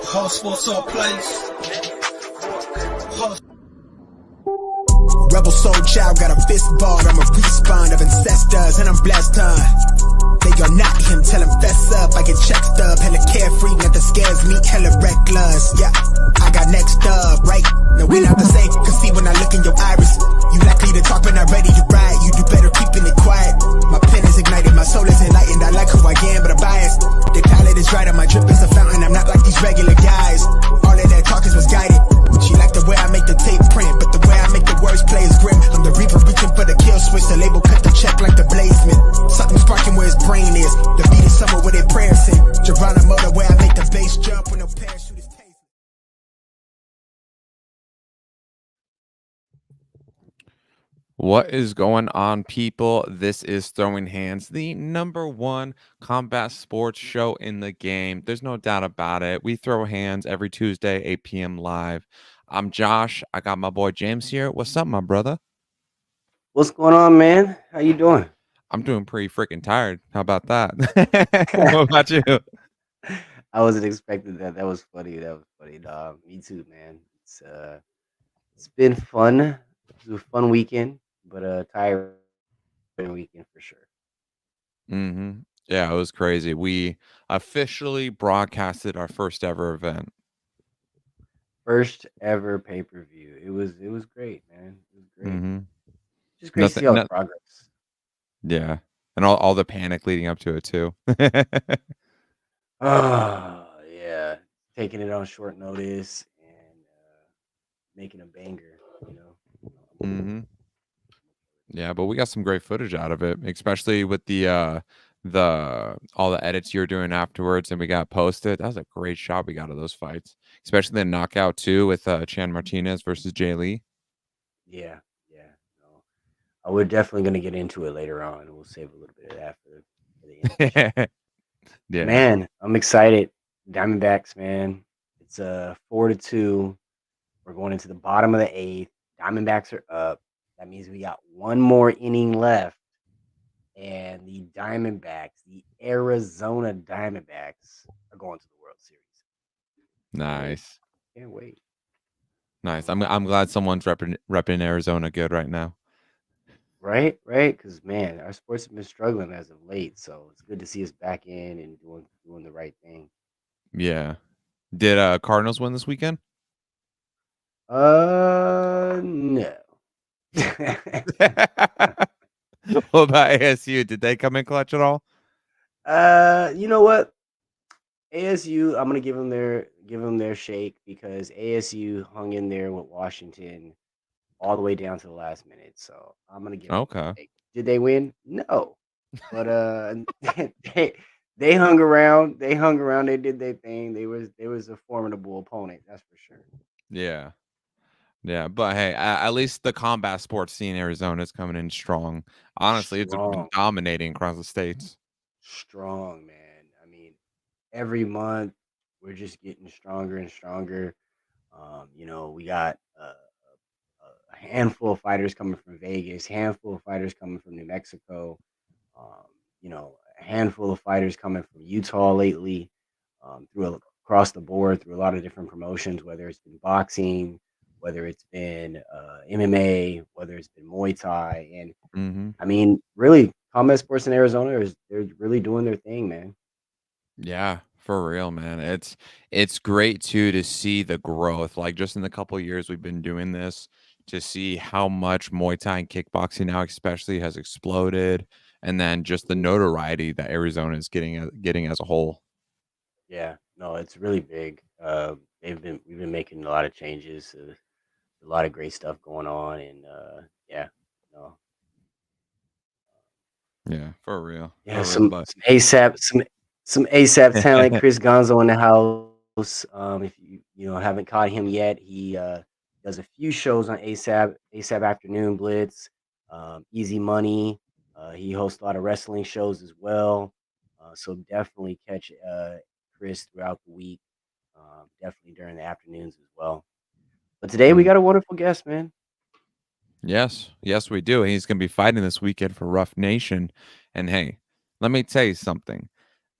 Whole sports all place. Rebel soul child got a fist ball, I'm a respawn of ancestors, and I'm blessed, They are not him, tell him fess up, I get checked up, hella carefree, nothing scares me, hella reckless, yeah, I got next up, right, now we not the same, cause see when I look in your iris, you likely to talk but not ready to ride, you do better keeping it quiet, my pen is ignited, my soul is enlightened, I like who I am, but I'm biased, the palette is right, and my drip is a fountain, I'm not like these regular guys, all of that talk is misguided, she like the way I make the tape print, but the way I make the words play is grim, I'm the reaper reaching for the kill switch, the label cut the check like the Blazeman, something sparking where his brain is, the beat is somewhere where they prayers in, Geronimo the way I make the bass jump when no parachute is tasted. What is going on, people? This is Throwing Hands, the #1 combat sports show in the game. There's no doubt about it. We throw hands every Tuesday, 8 p.m. live. I'm Josh. I got my boy James here. What's up, my brother? What's going on, man? How you doing? I'm doing pretty freaking tired. How about that? What about you? I wasn't expecting that. That was funny. Dog. Me too, man. It's been fun. It was a fun weekend, but tired weekend for sure. Mm-hmm. Yeah, it was crazy. We officially broadcasted our first ever event. First ever pay-per-view. It was great, man. It was great. Mm-hmm. Just great to see all the progress. Yeah. And all the panic leading up to it too. Oh, yeah. Taking it on short notice and making a banger, you know. Mm-hmm. Yeah, but we got some great footage out of it, especially with the all the edits you're doing afterwards, and we got posted. That was a great shot we got of those fights, especially the knockout too with Chan Martinez versus Jay Lee. Yeah. No. We're definitely going to get into it later on. We'll save a little bit of that for the end. Yeah, man, I'm excited. Diamondbacks, man. It's 4-2. We're going into the bottom of the 8th. Diamondbacks are up. That means we got one more inning left. And the Diamondbacks, the Arizona Diamondbacks, are going to the World Series. nice. Can't wait. Nice. I'm glad someone's repping Arizona good right now. Right? Because, man, our sports have been struggling as of late. So it's good to see us back in and doing the right thing. Yeah. Did Cardinals win this weekend? No. What about ASU? Did they come in clutch at all? You know what? ASU, I'm gonna give them their shake because ASU hung in there with Washington all the way down to the last minute. So I'm gonna give them their shake. Did they win? No, but they hung around. They did their thing. They was a formidable opponent. That's for sure. Yeah. Yeah, but hey, at least the combat sports scene in Arizona is coming in strong. Honestly, it's been dominating across the states. Strong, man. I mean, every month we're just getting stronger and stronger. We got a handful of fighters coming from Vegas, handful of fighters coming from New Mexico, a handful of fighters coming from Utah lately, across the board through a lot of different promotions, whether it's been boxing, whether it's been MMA, whether it's been Muay Thai. And I mean, really, combat sports in Arizona they're really doing their thing, man. Yeah, for real, man. It's great too to see the growth. Like just in the couple of years we've been doing this, to see how much Muay Thai and kickboxing now especially has exploded, and then just the notoriety that Arizona is getting as a whole. Yeah, no, it's really big. We've been making a lot of changes, a lot of great stuff going on, and yeah, no. Yeah, for real. Yeah, some ASAP talent like Chris Gonzo in the house. If you haven't caught him yet, he does a few shows on ASAP Afternoon Blitz, Easy Money. He hosts a lot of wrestling shows as well. So definitely catch Chris throughout the week. Definitely during the afternoons as well. But today we got a wonderful guest, man. Yes, we do. He's going to be fighting this weekend for Rough Nation. And hey, let me tell you something.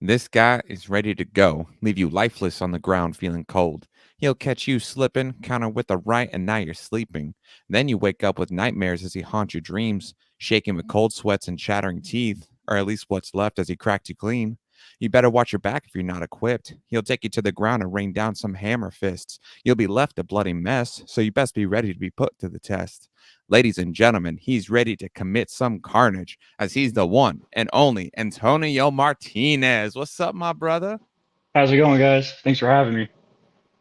This guy is ready to go, leave you lifeless on the ground feeling cold. He'll catch you slipping, counter with a right, and now you're sleeping. Then you wake up with nightmares as he haunts your dreams, shaking with cold sweats and chattering teeth, or at least what's left as he cracked you clean. You better watch your back if you're not equipped. He'll take you to the ground and rain down some hammer fists. You'll be left a bloody mess, so you best be ready to be put to the test. Ladies and gentlemen, he's ready to commit some carnage as he's the one and only Antonio Martinez. What's up, my brother? How's it going, guys? Thanks for having me.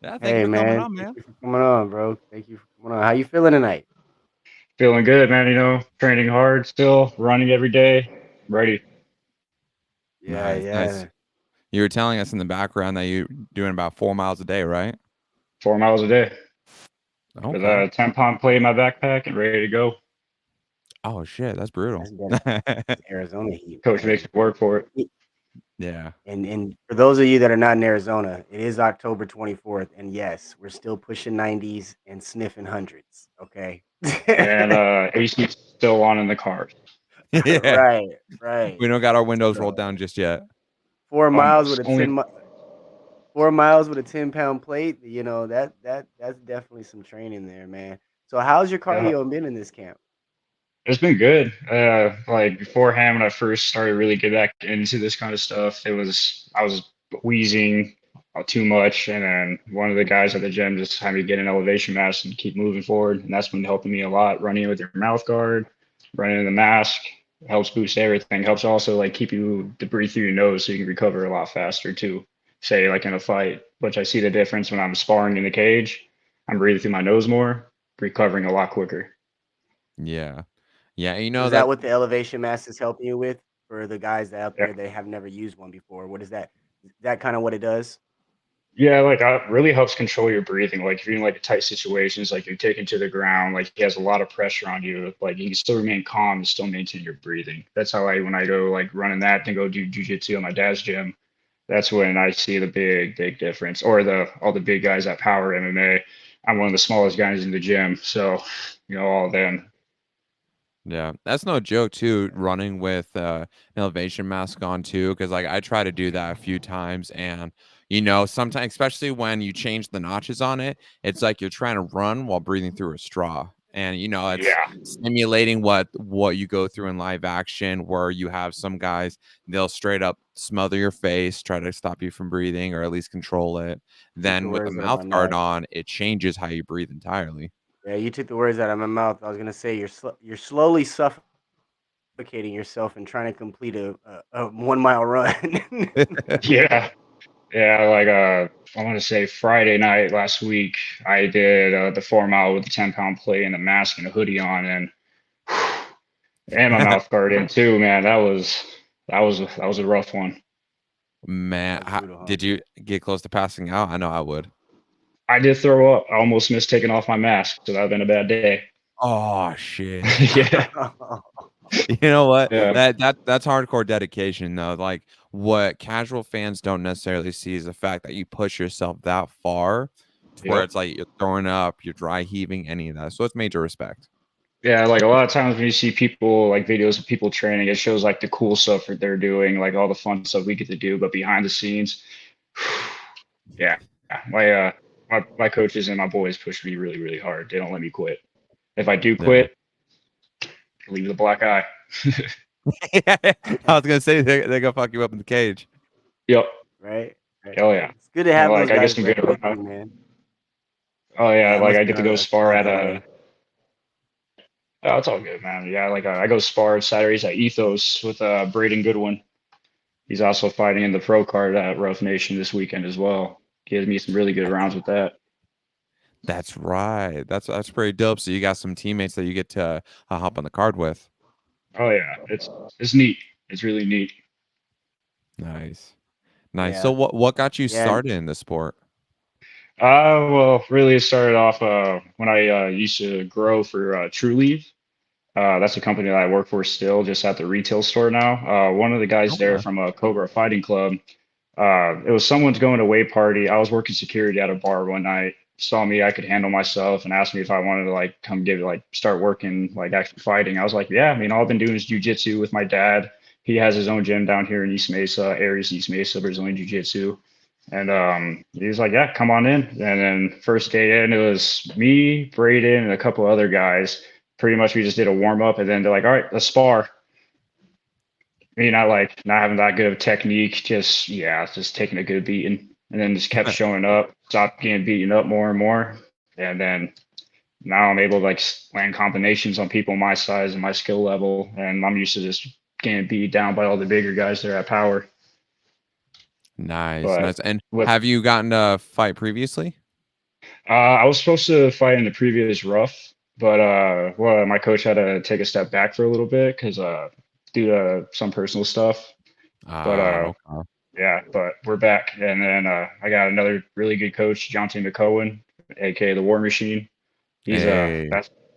Yeah, thank you Hey for coming man, on, thank man. you for coming on, bro. Thank you for coming on. How you feeling tonight? Feeling good, man. Training hard still, running every day. Ready. Yeah, Nice, nice. yeah. You were telling us in the background that you're doing about 4 miles a day, right? 4 miles a day with Okay. a 10-pound plate in my backpack and ready to go. Oh shit, that's brutal. That's that's Arizona heat, Coach makes man. me work for it. Yeah. And for those of you that are not in Arizona, it is October 24th, and yes, we're still pushing 90s and sniffing hundreds. Okay. And AC still on in the car. Yeah. Right, right. We don't got our windows rolled So down just yet. 4 miles with Almost. a Only 4 miles with a 10-pound plate. That's definitely some training there, man. So how's your yeah. cardio been in this camp? It's been good. Like beforehand, when I first started really get back into this kind of stuff, I was wheezing too much, and then one of the guys at the gym just had me get an elevation mask and keep moving forward, and that's been helping me a lot. Running with your mouth guard, running in the mask helps boost everything. Helps also like keep you to breathe through your nose so you can recover a lot faster too. Say like in a fight, which I see the difference when I'm sparring in the cage. I'm breathing through my nose more, recovering a lot quicker. Yeah. Yeah, So is that that what the elevation mask is helping you with for the guys out Yeah. there that have never used one before? What is that? Is that kind of what it does? Yeah, like really helps control your breathing. Like if you're in like tight situations, like you're taken to the ground, like he has a lot of pressure on you. Like you can still remain calm and still maintain your breathing. That's how when I go like running that and go do jujitsu at my dad's gym, that's when I see the big difference. Or the all the big guys at Power MMA. I'm one of the smallest guys in the gym, so all of them. Yeah, that's no joke too, running with an elevation mask on too, because like I try to do that a few times, and sometimes, especially when you change the notches on it, it's like you're trying to run while breathing through a straw, and it's Yeah, stimulating what you go through in live action, where you have some guys, they'll straight up smother your face, try to stop you from breathing, or at least control it. Took the Then with the words out of my mouth guard mouth. on, it changes how you breathe entirely. Yeah, you took the words out of my mouth. I was gonna say you're slowly suffocating yourself and trying to complete a 1 mile run. yeah. Yeah, like I want to say Friday night last week, I did the 4 mile with the 10-pound plate and a mask and a hoodie on, and my mouth guard in too. Man, that was a rough one. Man, That's brutal, huh? did you get close to passing out? I know I would. I did throw up. I almost missed taking off my mask, so that'd been a bad day. Oh shit. Yeah, You know what? yeah, That's hardcore dedication though. Like what casual fans don't necessarily see is the fact that you push yourself that far to where yep. it's like you're throwing up, you're dry heaving, any of that. So it's major respect. Yeah, like a lot of times when you see people like videos of people training, it shows like the cool stuff that they're doing, like all the fun stuff we get to do, but behind the scenes, yeah, my coaches and my boys push me really hard. They don't let me quit. If I do Yeah. quit, leave the black eye. I was gonna say they're gonna fuck you up in the cage. Yep. Right? Right. Oh yeah. It's good to have those Like I guys guess I'm good ready with you, around. man. Oh yeah, Yeah, it like must I be get to go a spar small at delay. oh, it's all good, man. Yeah, like I go spar Saturdays at Ethos with Braden Goodwin. He's also fighting in the pro card at Rough Nation this weekend as well. Gives me some really good That's rounds with that. that's right. That's pretty dope. So you got some teammates that you get to hop on the card with. Oh yeah, it's neat. It's really neat. Nice. Nice. So Yeah. what got you Yeah. started in the sport? Well, really it started off when I used to grow for True Leave. That's a company that I work for still, just at the retail store now. One of the guys there Okay. from a Cobra Fighting Club, it was someone's going away party. I was working security at a bar one night, saw me, I could handle myself, and asked me if I wanted to like come start working, like actually fighting. I was like, yeah, I mean, all I've been doing is jujitsu with my dad he has his own gym down here in East Mesa, Aries East Mesa, Brazilian Jiu Jitsu. And he was like, "Yeah, come on in." And then first day in, it was me, Braden, and a couple other guys. Pretty much, we just did a warm up, and then they're like, "All right, let's spar." Me not like not having that good of technique, just yeah, just taking a good beating, and then just kept showing up, stopped getting beaten up more and more, and then now I'm able to like land combinations on people my size and my skill level, and I'm used to just getting beat down by all the bigger guys that are at power. Nice, But nice. And with have you gotten a fight previously? I was supposed to fight in the previous rough, but well, my coach had to take a step back for a little bit because due to some personal stuff. But Okay. yeah, but we're back, and then I got another really good coach, Jonte McCohen, aka the War Machine. He's Hey.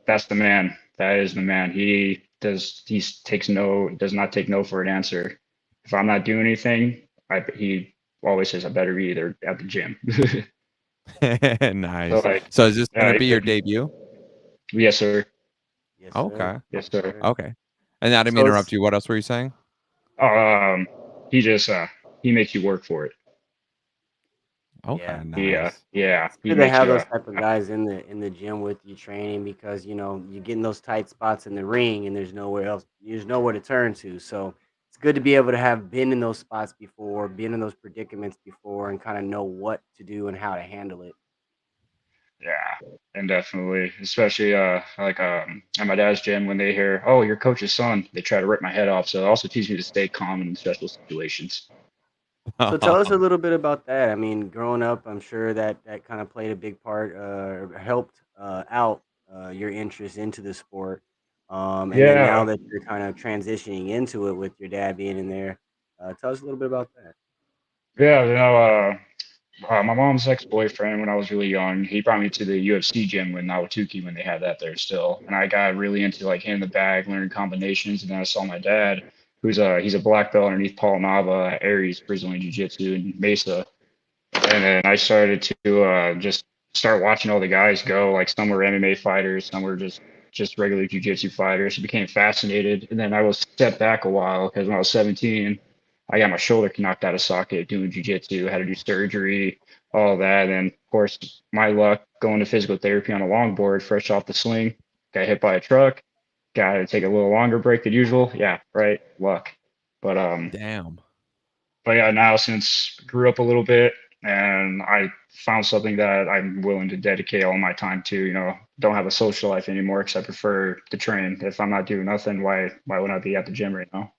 that's the man. That is the man. He takes no does not take no for an answer. If I'm not doing anything, he always says I better be either at the gym. So Nice. like So is this gonna yeah, be your debut? yes sir, Yes, sir. Okay. yes Yes, sir. sir. Okay. And I didn't mean So to it's interrupt you. What else were you saying? Um, he just he makes you work for it. Okay, yeah. nice. Yeah, It's he good to makes have you those type of guys in the gym with you training because you get in those tight spots in the ring and there's nowhere to turn to. So it's good to be able to have been in those spots before, been in those predicaments before, and kind of know what to do and how to handle it. yeah, and definitely, especially like at my dad's gym when they hear, oh, your coach's son, they try to rip my head off. So it also teaches me to stay calm in special situations. So tell us a little bit about that. I mean, growing up, I'm sure that that kind of played a big part, helped out your interest into the sport. And then now Yeah, that you're kind of transitioning into it with your dad being in there, tell us a little bit about that. yeah, my mom's ex-boyfriend when I was really young, he brought me to the UFC gym when Nawatuki when they had that there still, and I got really into like hitting the bag, learning combinations, and then I saw my dad, he's a black belt underneath Paul Nava at Aries Brazilian Jiu-Jitsu in Mesa. And then I started to just start watching all the guys go. Like some were MMA fighters, some were just regular jiu-jitsu fighters. I became fascinated, and then I was set back a while because when I was 17, I got my shoulder knocked out of socket doing jiu-jitsu. Had to do surgery, all that, and of course, my luck going to physical therapy on a longboard, fresh off the sling, got hit by a truck. Got to take a little longer break than usual. Yeah, right, luck. But Damn. yeah, now since grew up a little bit and I found something that I'm willing to dedicate all my time to, don't have a social life anymore because I prefer to train. If I'm not doing nothing, why would I be at the gym right now?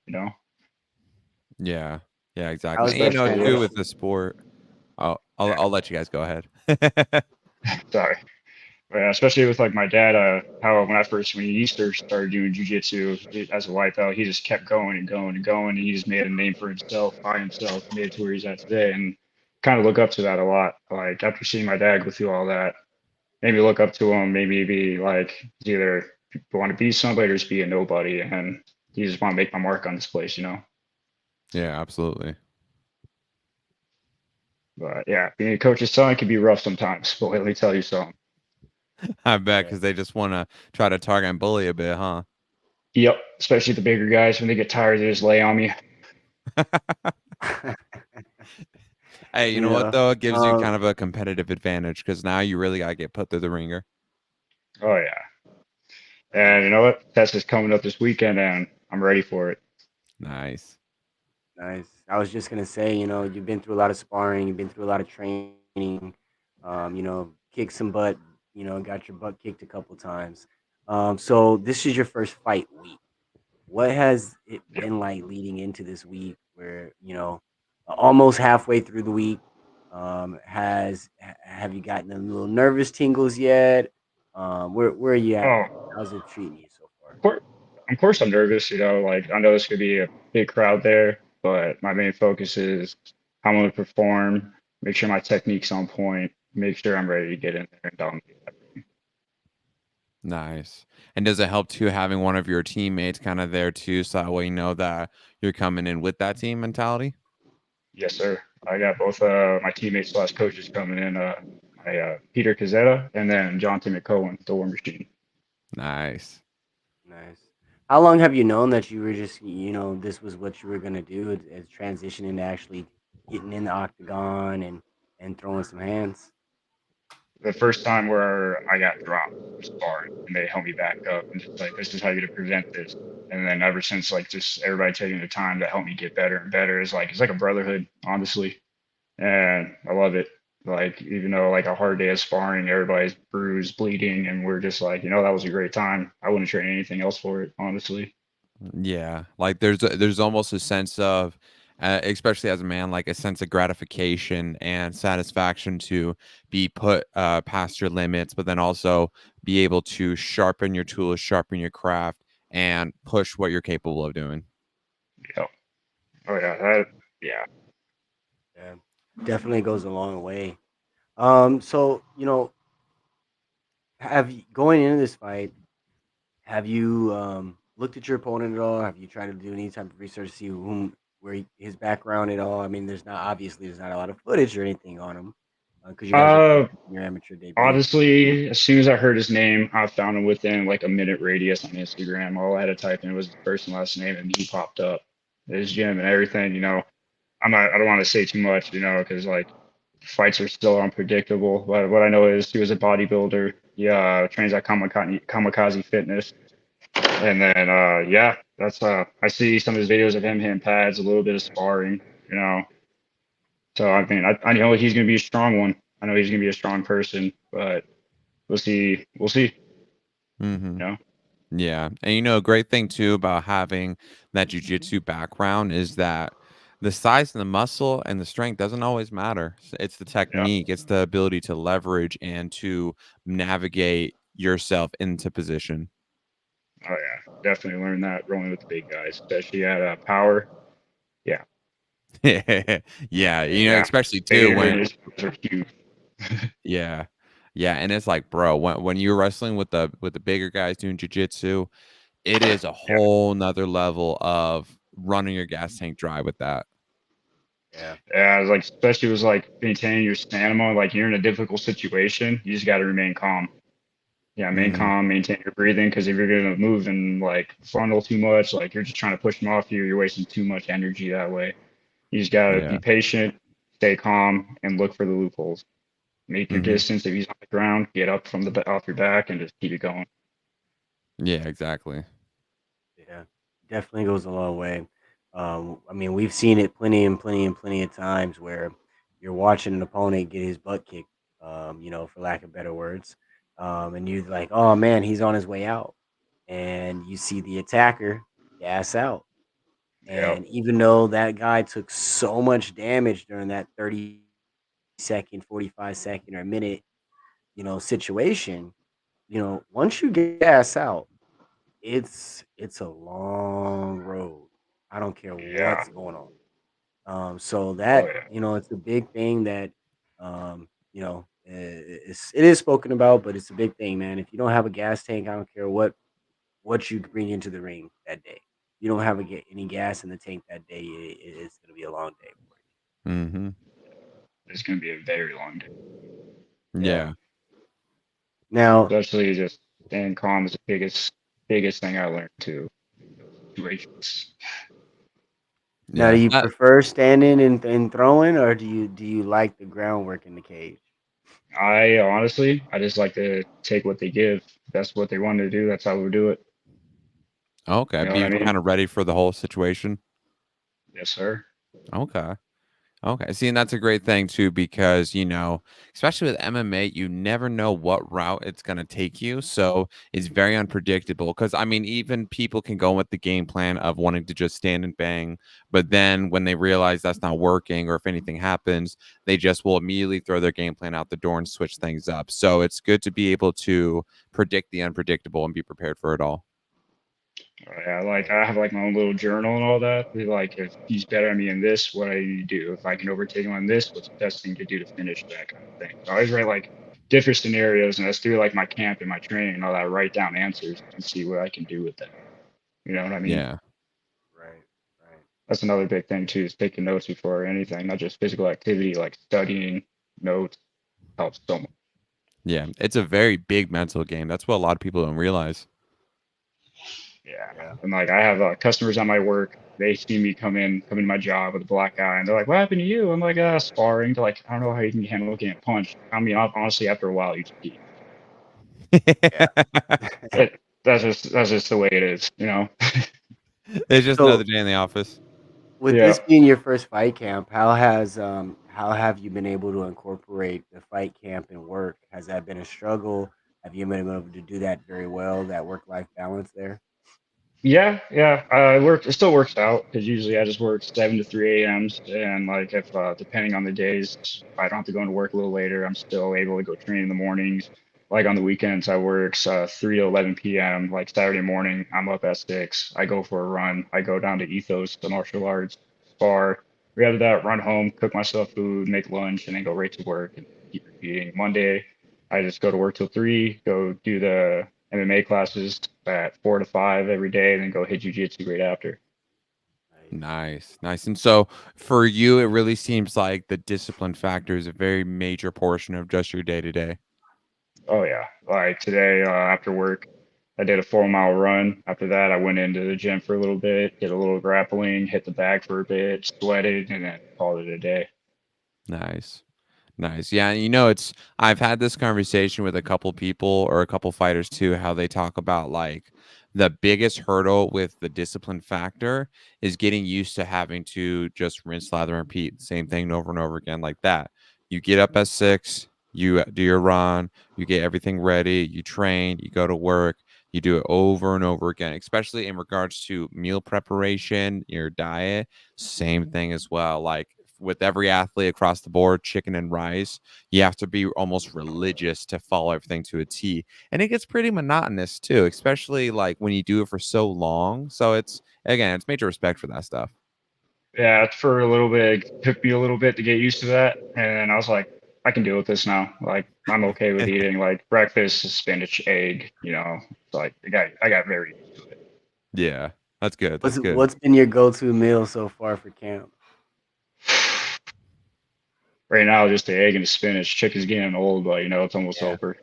Yeah. Yeah, How exactly. was And, that too with transition? the sport. I'll let you guys go ahead. Sorry. But yeah, especially with like my dad, how when he first started doing jujitsu as a white belt, he just kept going and going and going, and he just made a name for himself by himself, made it to where he's at today, and kind of look up to that a lot. Like after seeing my dad go through all that, maybe look up to him, maybe be like either want to be somebody or just be a nobody, and you just want to make my mark on this place. Yeah, absolutely. But yeah, being a coach's son can be rough sometimes. But let me tell you something. I bet Yeah. because they just want to try to target and bully a bit, huh? Yep, especially the bigger guys when they get tired, they just lay on me. Hey, you know what Yeah. though? It gives you Um, kind of a competitive advantage because now you really gotta get put through the ringer. Oh yeah, and you know what? Test is coming up this weekend, and I'm ready for it. Nice. nice. I was just gonna say, you've been through a lot of sparring, you've been through a lot of training, kicked some butt, got your butt kicked a couple times. So this is your first fight week. What has it Yep. been like leading into this week where, almost halfway through the week? Have you gotten a little nervous tingles yet? Where are you at with it? Oh, How's it treating you so far? of course, of course I'm nervous. Like I know this could be a big crowd there, but my main focus is how I'm going to perform, make sure my technique's on point, make sure I'm ready to get in there and dominate. Nice. And does it help too having one of your teammates kind of there too, so that way you know that you're coming in with that team mentality? Yes, sir. I got both my teammates slash coaches coming in. Peter Cazzetta and then Jonte McCohen, the War Machine. Nice. Nice. How long have you known that you were just, this was what you were gonna do as transition into actually getting in the octagon and throwing some hands? The first time where I got dropped was sparring, and they helped me back up and just like, this is how you to prevent this. And then ever since, like, just everybody taking the time to help me get better and better is like, it's like a brotherhood, honestly. And I love it. Like, even though like a hard day of sparring, everybody's bruised, bleeding, and we're just like, that was a great time. I wouldn't trade anything else for it, honestly. Yeah, like there's almost a sense of, especially as a man, like a sense of gratification and satisfaction to be put past your limits, but then also be able to sharpen your tools, sharpen your craft, and push what you're capable of doing. Yeah. Oh yeah. Yeah. Yeah, definitely goes a long way. So going into this fight, have you looked at your opponent at all? Have you tried to do any type of research to see his background at all? I mean, there's not a lot of footage or anything on him because you guys are Uh, in your amateur debut. Honestly, as soon as I heard his name, I found him within like a minute radius on Instagram. All I had to type in was his first and last name, and he popped up. His gym and everything. I don't want to say too much, because like fights are still unpredictable. But what I know is he was a bodybuilder. He trains at Kamikaze Fitness, and then yeah, that's I see some of his videos of him hitting pads, a little bit of sparring. You know, so I mean, I know he's gonna be a strong one. I know he's gonna be a strong person, but we'll see. We'll see. Hmm. You know. Yeah. And a great thing too about having that jujitsu background is that the size and the muscle and the strength doesn't always matter. It's the Yeah. technique, it's the ability to leverage and to navigate yourself into position. Oh yeah. Definitely learn that rolling with the big guys, especially at power. Yeah. Yeah, Yeah. especially too Bigger when and his are huge. yeah. Yeah, and it's like, bro, when you're wrestling with the bigger guys doing jujitsu, it is a Yeah. whole nother level of running your gas tank dry with that. Yeah. Yeah. It's like especially was like maintaining your stamina. Like you're in a difficult situation, you just got to remain calm. Yeah, remain Hmm. calm, maintain your breathing, because if you're gonna move and like frontal too much, like you're just trying to push them off you, you're wasting too much energy that way. You just gotta be Yeah. patient, stay calm, and look for the loopholes. Make your Hmm. distance. If he's on the ground, get up from off your back and just keep it going. Yeah, exactly. Yeah, definitely goes a long way. I mean, we've seen it plenty and plenty and plenty of times where you're watching an opponent get his butt kicked, for lack of better words, and you're like, "Oh man, he's on his way out," and you see the attacker gas out, Yep. and even though that guy took so much damage during that 30-second, 45-second, or a minute, situation, once you gas out it's a long road. I don't care Yeah. what's going on. So Oh that yeah. it's a big thing that it is spoken about, but it's a big thing, man. If you don't have a gas tank, I don't care what you bring into the ring that day. You don't have any gas in the tank that day. It's gonna be a long day for Hmm. It's gonna be a very long day. you. Yeah. Yeah. Now, Especially just staying calm is the biggest thing I learned too. Situations. do Yeah. you prefer standing and throwing, or do you like the groundwork in the cage? I just like to take what they give. If that's what they want to do. That's how we do it. Okay. You know what Be I mean? kind of ready for the whole situation. Yes, sir. Okay. Okay. See, and that's a great thing too, because especially with MMA, you never know what route it's gonna take you. So it's very unpredictable. Because I mean, even people can go with the game plan of wanting to just stand and bang, but then when they realize that's not working, or if anything happens, they just will immediately throw their game plan out the door and switch things up. So it's good to be able to predict the unpredictable and be prepared for it all. Yeah, like Right. I have like my own little journal and all that. Like if he's better than me in this, what I need to do. If I can overtake him on this, what's the best thing to do to finish that kind of thing. So I always write like different scenarios, and that's through like my camp and my training and all that. I write down answers and see what I can do with them. You know what I mean? Yeah. Right. Right. That's another big thing too, is taking notes before anything, not just physical activity, like studying notes helps so much. Yeah. It's a very big mental game. That's what a lot of people don't realize. Yeah, Yeah. and like I have customers at my work. They see me come in my job with a black eye, and they're like, "What happened to you?" I'm like, sparring." They're like, "I don't know how you can handle getting punched." I mean, honestly, after a while, you just keep. Yeah. That's just the way it is, you know. It's just another So day in the office. with Yeah. this being your first fight camp, how have you been able to incorporate the fight camp and work? Has that been a struggle? Have you been able to do that very well? That work life balance there. Yeah, yeah. It still works out because usually I just work 7 to 3 a.m.s, and like if depending on the days, if I don't have to go into work a little later, I'm still able to go train in the mornings. Like on the weekends, I work 3 to 11 p.m. Like Saturday morning, I'm up at 6. I go for a run. I go down to Ethos, the martial arts spar. We have that, run home, cook myself food, make lunch, and then go right to work and keep repeating. Monday, I just go to work till 3, go do the MMA classes at 4 to 5 every day, and then go hit jujitsu right after. Nice. Nice, nice. And so for you, it really seems like the discipline factor is a very major portion of just your day to day. Oh yeah, like today after work, I did a 4 mile run. After that, I went into the gym for a little bit, did a little grappling, hit the bag for a bit, sweated, and then called it a day. Nice. Nice. Yeah, and it's I've had this conversation with a couple people or a couple fighters too, how they talk about like the biggest hurdle with the discipline factor is getting used to having to just rinse, lather, and repeat the same thing over and over again like that. You get up at 6, you do your run, you get everything ready, you train, you go to work, you do it over and over again, especially in regards to meal preparation, your diet, same thing as well. Like with every athlete across the board, chicken and rice, you have to be almost religious to follow everything to a T. And it gets pretty monotonous too, especially like when you do it for so long. So it's major respect for that stuff. Yeah, for a little bit, it took me a little bit to get used to that, and I was like, I can deal with this now. Like I'm okay with eating like breakfast, spinach, egg. It's like I got very used to it. Yeah, that's good. What's That's good. what's been your go-to meal so far for camp? Right now, just the egg and the spinach. Chicken's getting old, but it's almost Yeah. over.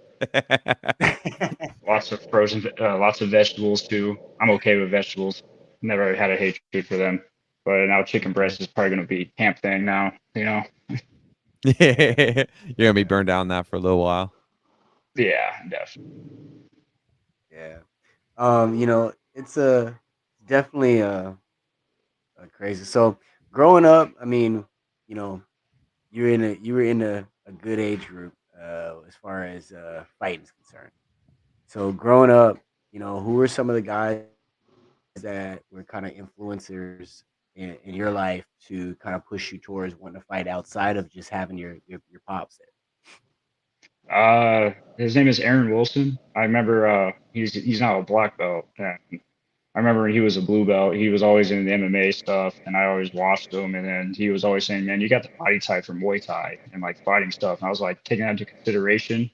Lots of frozen, lots of vegetables too. I'm okay with vegetables. Never had a hatred for them. But now chicken Okay. breast is probably going to be camp thing now. You're gonna be burned down that for a little while. Yeah, definitely. Yeah. It's a definitely a crazy. So growing up, I mean, you know, you were in a good age group as far as fighting is concerned. So growing up, who were some of the guys that were kind of influencers in your life to kind of push you towards wanting to fight outside of just having your pops there? His name is Aaron Wilson. I remember he's now a black belt. And I remember when he was a blue belt, he was always in the MMA stuff, and I always watched him. And then he was always saying, "Man, you got the body type for Muay Thai and like fighting stuff." And I was like taking that into consideration.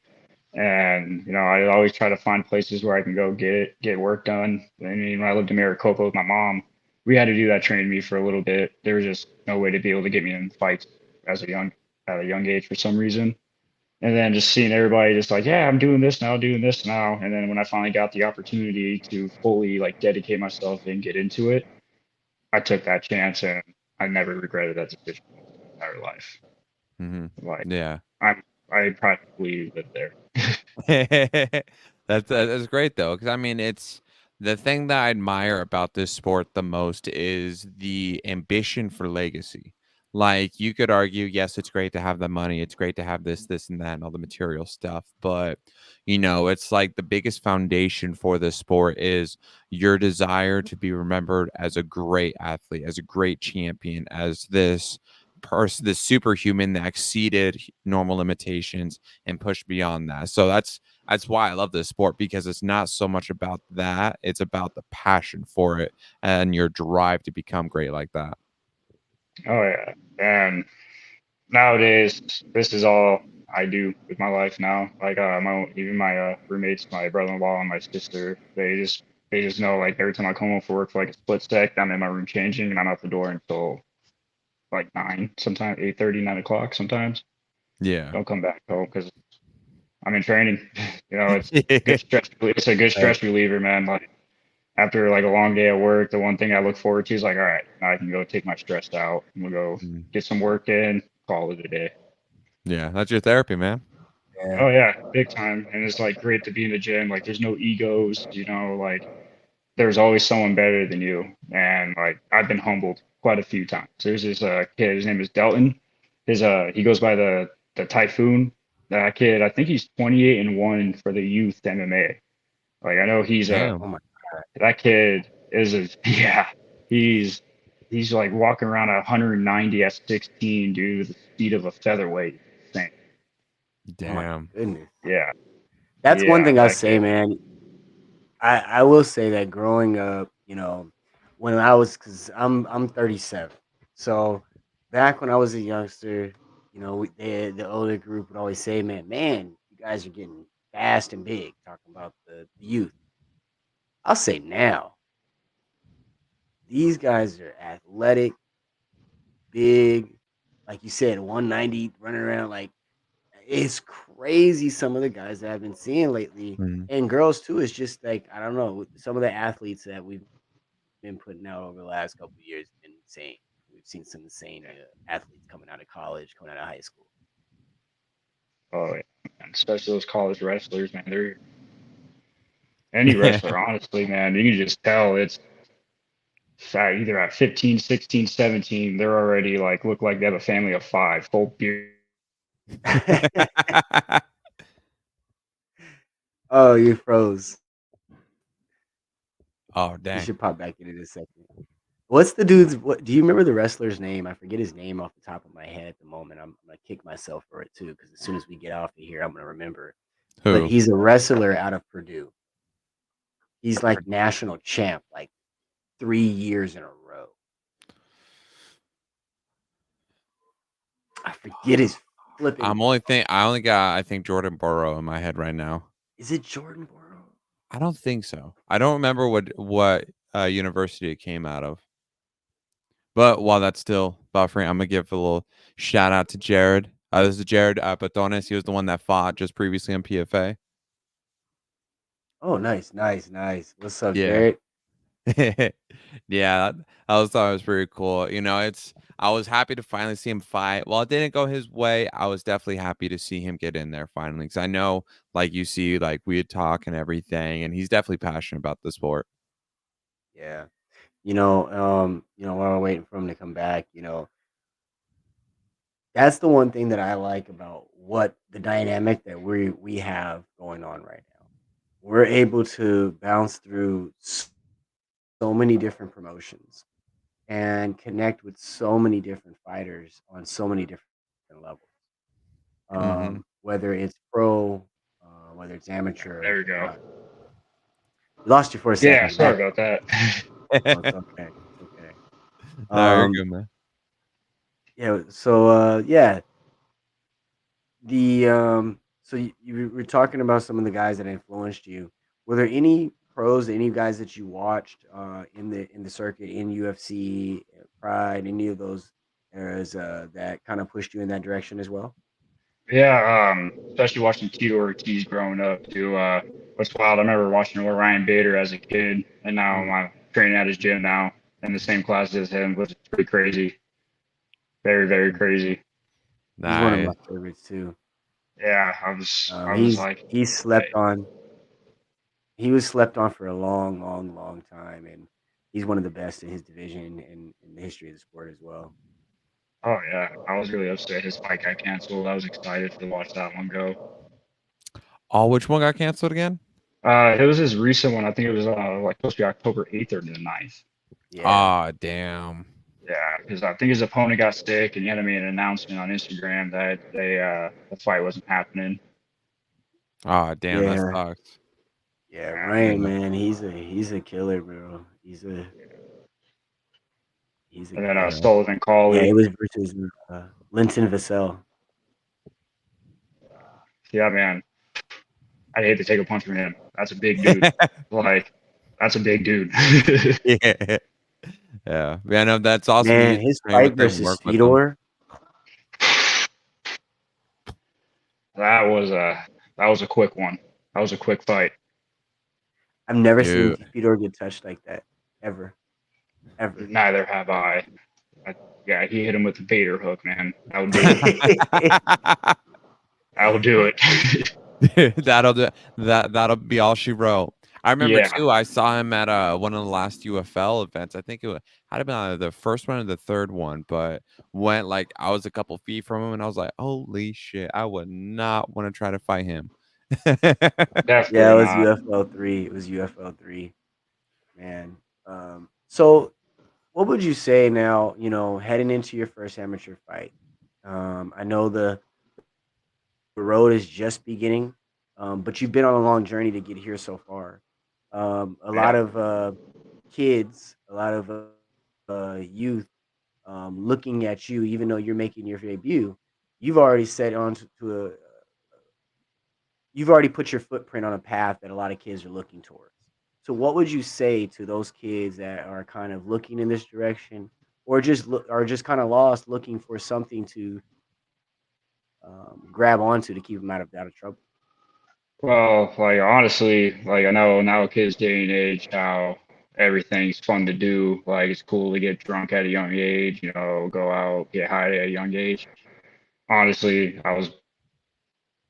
And I always try to find places where I can go get work done. I mean, when I lived in Maricopa with my mom, we had to do that training me for a little bit. There was just no way to be able to get me in fights as a young at a young age for some reason. And then just seeing everybody just like, yeah, I'm doing this now. And then when I finally got the opportunity to fully like dedicate myself and get into it, I took that chance, and I never regretted that decision my entire life. Hmm. Like Yeah. I practically lived there. That's great though, because I mean, it's the thing that I admire about this sport the most is the ambition for legacy. Like you could argue, yes, it's great to have the money, it's great to have this, and that, and all the material stuff, but it's like the biggest foundation for this sport is your desire to be remembered as a great athlete, as a great champion, as this person, this superhuman that exceeded normal limitations and push beyond that. So that's why I love this sport, because it's not so much about that, it's about the passion for it and your drive to become great like that. Oh yeah. And nowadays, this is all I do with my life now. Like even my roommates, my brother-in-law and my sister, they just know like every time I come home for work for like a split sec, I'm in my room changing and I'm out the door until like 9, sometimes 8:30, 9 o'clock sometimes. Yeah. Don't come back home because I'm in training. It's good stress. It's a good Right. stress reliever, man. Like after like a long day at work, the one thing I look forward to is like, all right, now I can go take my stress out. I'm gonna go Mm. get some work in, call it a day. Yeah, that's your therapy, man. Yeah. Oh yeah, big time. And it's like great to be in the gym. Like there's no egos, like there's always someone better than you. And like I've been humbled quite a few times. There's this kid, his name is Delton. He goes by the Typhoon. That kid, I think he's 28-1 for the youth MMA. Like I know Damn. Oh my. that kid is a yeah, he's he's like walking around at 190 at 16, dude, with the speed of a featherweight. Insane. Oh my Damn. goodness. Yeah, That's one yeah, thing I'll that say, kid. man. I will say that growing up, when I was, because I'm 37, so back when I was a youngster, the older group would always say, man, you guys are getting fast and big, talking about the youth. I'll say now, these guys are athletic, big, like you said, 190 running around like it's crazy. Some of the guys that I've been seeing lately, Mhm. and girls too. It's just like I don't know. Some of the athletes that we've been putting out over the last couple of years have been insane. We've seen some insane athletes coming out of college, coming out of high school. Oh yeah, man. Especially those college wrestlers, man. They're any wrestler, honestly, man. You can just tell it's either at 15, 16, 17, they're already like look like they have a family of five, full beard. Oh, you froze. Oh, You dang. should pop back in a second. What's the dude's? What do you remember the wrestler's name? I forget his name off the top of my head at the moment. I'm gonna kick myself for it too because as soon as we get off of here, I'm gonna remember. But Who? he's a wrestler out of Purdue. He's like national champ, like 3 years in a row. I forget his flipping name. I only got, I think, Jordan Burrow in my head right now. Is it Jordan Burrow? I don't think so. I don't remember what university it came out of. But while that's still buffering, I'm gonna give a little shout out to Jared. This is Jared Patones. He was the one that fought just previously on PFA. Oh, nice, nice, nice. What's up, Yeah. Jared? Yeah, I was thought it was pretty cool. I was happy to finally see him fight. While it didn't go his way, I was definitely happy to see him get in there finally. Because I know, like you see, like we had talk and everything, and he's definitely passionate about the sport. Yeah. While we're waiting for him to come back, that's the one thing that I like about what the dynamic that we have going on right now. We're able to bounce through so many different promotions and connect with so many different fighters on so many different levels. Hmm. Whether it's pro, whether it's amateur or There we go. whatnot. We lost you for a second. Yeah, You back? sorry about that. Oh, it's okay. It's okay. No, you're Um, good, man. yeah. So, yeah, so you were talking about some of the guys that influenced you. Were there any pros, any guys that you watched in the circuit in UFC, Pride, any of those eras that kind of pushed you in that direction as well? Yeah, especially watching Tito Ortiz growing up too. What's wild, I remember watching Ryan Bader as a kid, and now Mm, I'm training at his gym now in the same class as him, which is pretty crazy. Very, very mm. crazy. He's one of my Nice. favorites too. Yeah, I was like, He's slept hey, on. He was slept on for a long, long, long time, and he's one of the best in his division in the history of the sport as well. oh yeah, I was really upset his fight got canceled. I was excited to watch that one go. Oh, which one got canceled again? It was his recent one. I think it was like supposed to be October 8th or the 9th. Yeah, Ah, damn. Yeah, because I think his opponent got sick, and he had to make an announcement on Instagram that the fight wasn't happening. Ah, damn. That yeah, sucks. yeah. Yeah, Ryan, Yeah. man, he's a killer, bro. He's a and then Yeah. killer. Sullivan Yeah, it Cauley. was versus Linton Vassell. Yeah, man, I'd hate to take a punch from him. That's a big dude. Like, that's a big dude. Yeah. Yeah. Yeah, no, that's awesome you Man, get to his train fight with them, versus work with them. Fedor. That was a quick one. That was a quick fight. I've never seen Dude. Fedor get touched like that ever, ever. Neither have I. Yeah, he hit him with the baiter hook, man. I would do it. I will do it. That'll do that'll be all she wrote. I remember Yeah, too, I saw him at one of the last UFL events. I think it had to been either the first one or the third one, but went like I was a couple feet from him and I was like, holy shit, I would not want to try to fight him. Yeah, definitely it was not. UFL 3. It was UFL 3, man. So what would you say now, heading into your first amateur fight? I know the road is just beginning, but you've been on a long journey to get here so far. A lot Yeah, of kids, a lot of youth looking at you, even though you're making your debut, you've already set on to a, you've already put your footprint on a path that a lot of kids are looking towards. So, what would you say to those kids that are kind of looking in this direction, or just kind of lost, looking for something to grab onto to keep them out of trouble? well, like honestly, like I know now kids day and age how everything's fun to do. Like it's cool to get drunk at a young age, go out, get high at a young age. Honestly, I was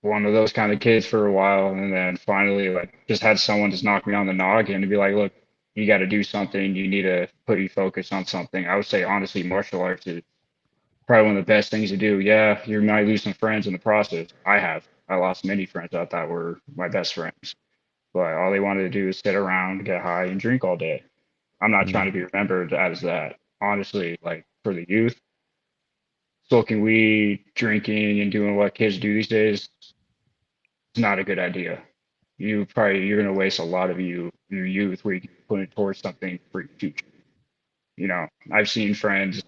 one of those kind of kids for a while, and then finally, like, just had someone just knock me on the noggin and be like, "Look, you got to do something. You need to put your focus on something." I would say honestly, martial arts is probably one of the best things to do. Yeah, you might lose some friends in the process. I have. I lost many friends I thought were my best friends, but all they wanted to do is sit around, get high, and drink all day. I'm not trying to Mhm. be remembered as that. Honestly, like for the youth, smoking weed, drinking, and doing what kids do these days is not a good idea. You're gonna waste a lot of your youth where you can put it towards something for your future. I've seen friends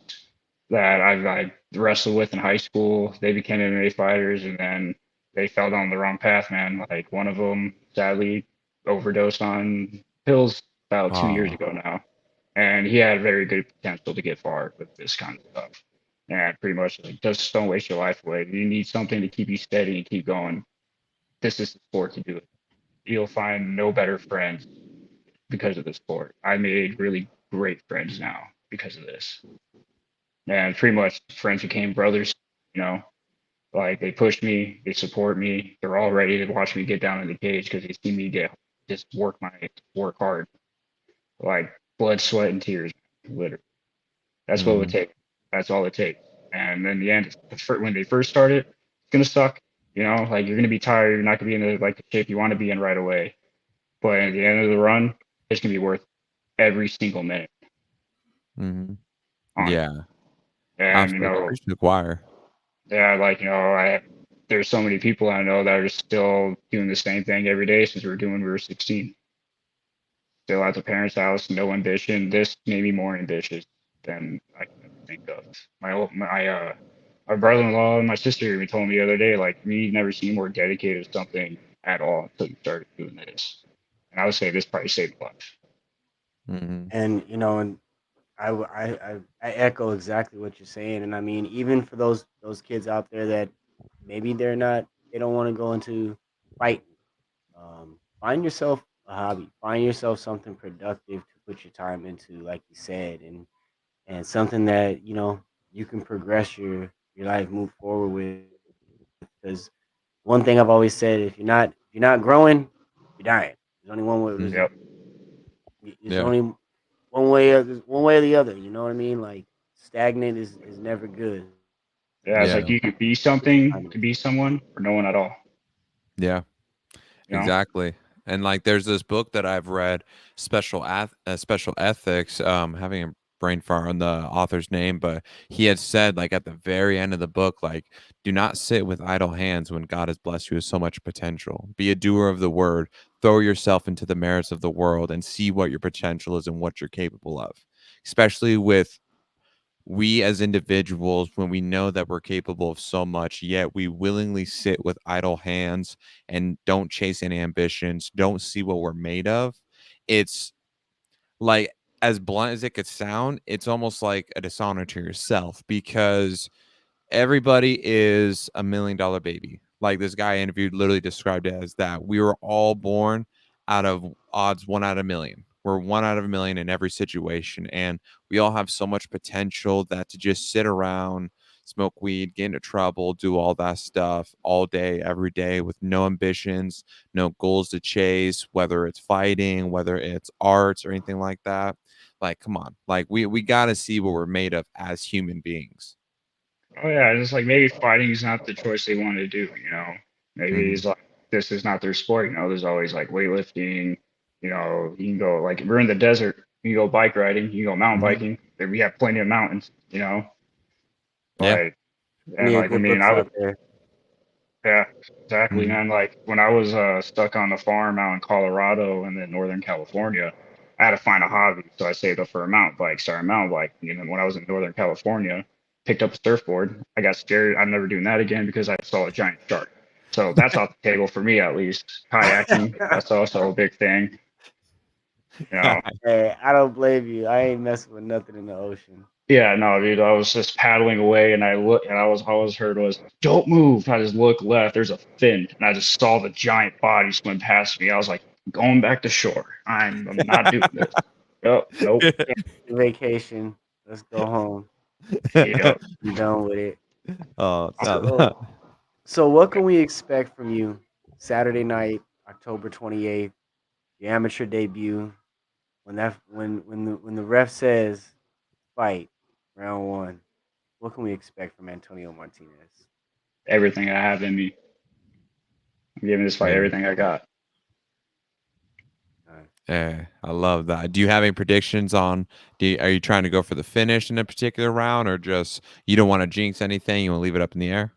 that I've wrestled with in high school. They became MMA fighters, and then they fell down the wrong path, man. Like one of them sadly overdosed on pills about 2 years Oh. ago now, and he had very good potential to get far with this kind of stuff. And pretty much like just don't waste your life away. You need something to keep you steady and keep going. This is the sport to do it. You'll find no better friends because of the sport. I made really great friends now because of this. And pretty much friends became brothers, you know, like they push me, they support me. They're all ready to watch me get down in the cage because they see me just work hard, like blood, sweat, and tears, literally. That's what it would Mhm. take. That's all it takes. And in the end, when they first started, it's gonna suck. Like you're gonna be tired. You're not gonna be in the shape you want to be in right away. But at the end of the run, it's gonna be worth every single minute, Mhm. honestly. Yeah. And Absolutely. Preach to the choir. yeah, like there's so many people I know that are still doing the same thing every day since we were 16. Still at the parents' house, no ambition. This made me more ambitious than I can ever think of. My brother-in-law and my sister even told me the other day, like, we never seen more dedicated to something at all until you started doing this. And I would say this probably saved my life. Mhm. And I echo exactly what you're saying. And I mean, even for those kids out there that maybe they don't want to go into fighting. Find yourself a hobby. Find yourself something productive to put your time into, like you said, and something that you can progress your life, move forward with. Because one thing I've always said, if you're not growing, you're dying. There's only one way. Mhm. Yep. There's Yeah. only one way or the other. You know what I mean? Like stagnant is never good. So Yeah, it's like Yeah. you could be put some time something into to be someone or no one at all, Yeah. you know? Exactly. And like there's this book that I've read, Special Ethics, having a brain fart on the author's name, but he had said like at the very end of the book, like, do not sit with idle hands when God has blessed you with so much potential. Be a doer of the word, throw yourself into the merits of the world and see what your potential is and what you're capable of. Especially with we as individuals, when we know that we're capable of so much, yet we willingly sit with idle hands and don't chase any ambitions, don't see what we're made of. It's like, as blunt as it could sound, it's almost like a dishonor to yourself because everybody is $1 million baby. Like this guy I interviewed literally described it as that. We were all born out of odds 1 out of 1 million. We're 1 out of 1 million in every situation. And we all have so much potential that to just sit around, smoke weed, get into trouble, do all that stuff all day, every day with no ambitions, no goals to chase, whether it's fighting, whether it's arts or anything like that. Like, come on. Like we gotta see what we're made of as human beings. Oh yeah, it's like maybe fighting is not the choice they want to do, you know. Maybe Mhm. it's like this is not their sport, you know. There's always like weightlifting, you know, you can go like if we're in the desert, you can go bike riding, you can go mountain Mhm. biking. We have plenty of mountains, you know. Yeah. Like and Plenty of like I good mean looks I would out there. yeah, exactly, Mhm. man. Like when I was stuck on the farm out in Colorado and then Northern California, I had to find a hobby. So I saved up for a mountain bike, started mountain biking. And then when I was in Northern California, picked up a surfboard. I got scared. I'm never doing that again because I saw a giant shark. So that's off the table for me at least. Kayaking, that's also a big thing. You know, Hey, I don't blame you. I ain't messing with nothing in the ocean. yeah, no, dude, I was just paddling away and I look and I was all I was heard was, don't move. I just look left, there's a fin, and I just saw the giant body swim past me. I was like, going back to shore. I'm not doing this. Yep, nope. Vacation. Let's go home. Yep. I'm done with it. Oh, So, so what can we expect from you Saturday night, October 28th, your amateur debut? When the ref says fight round one, what can we expect from Antonio Martinez? Everything I have in me. I'm giving this fight yeah. everything I got. Uh, Yeah, I love that. Do you have any predictions on are you trying to go for the finish in a particular round or just you don't want to jinx anything, you want to leave it up in the air?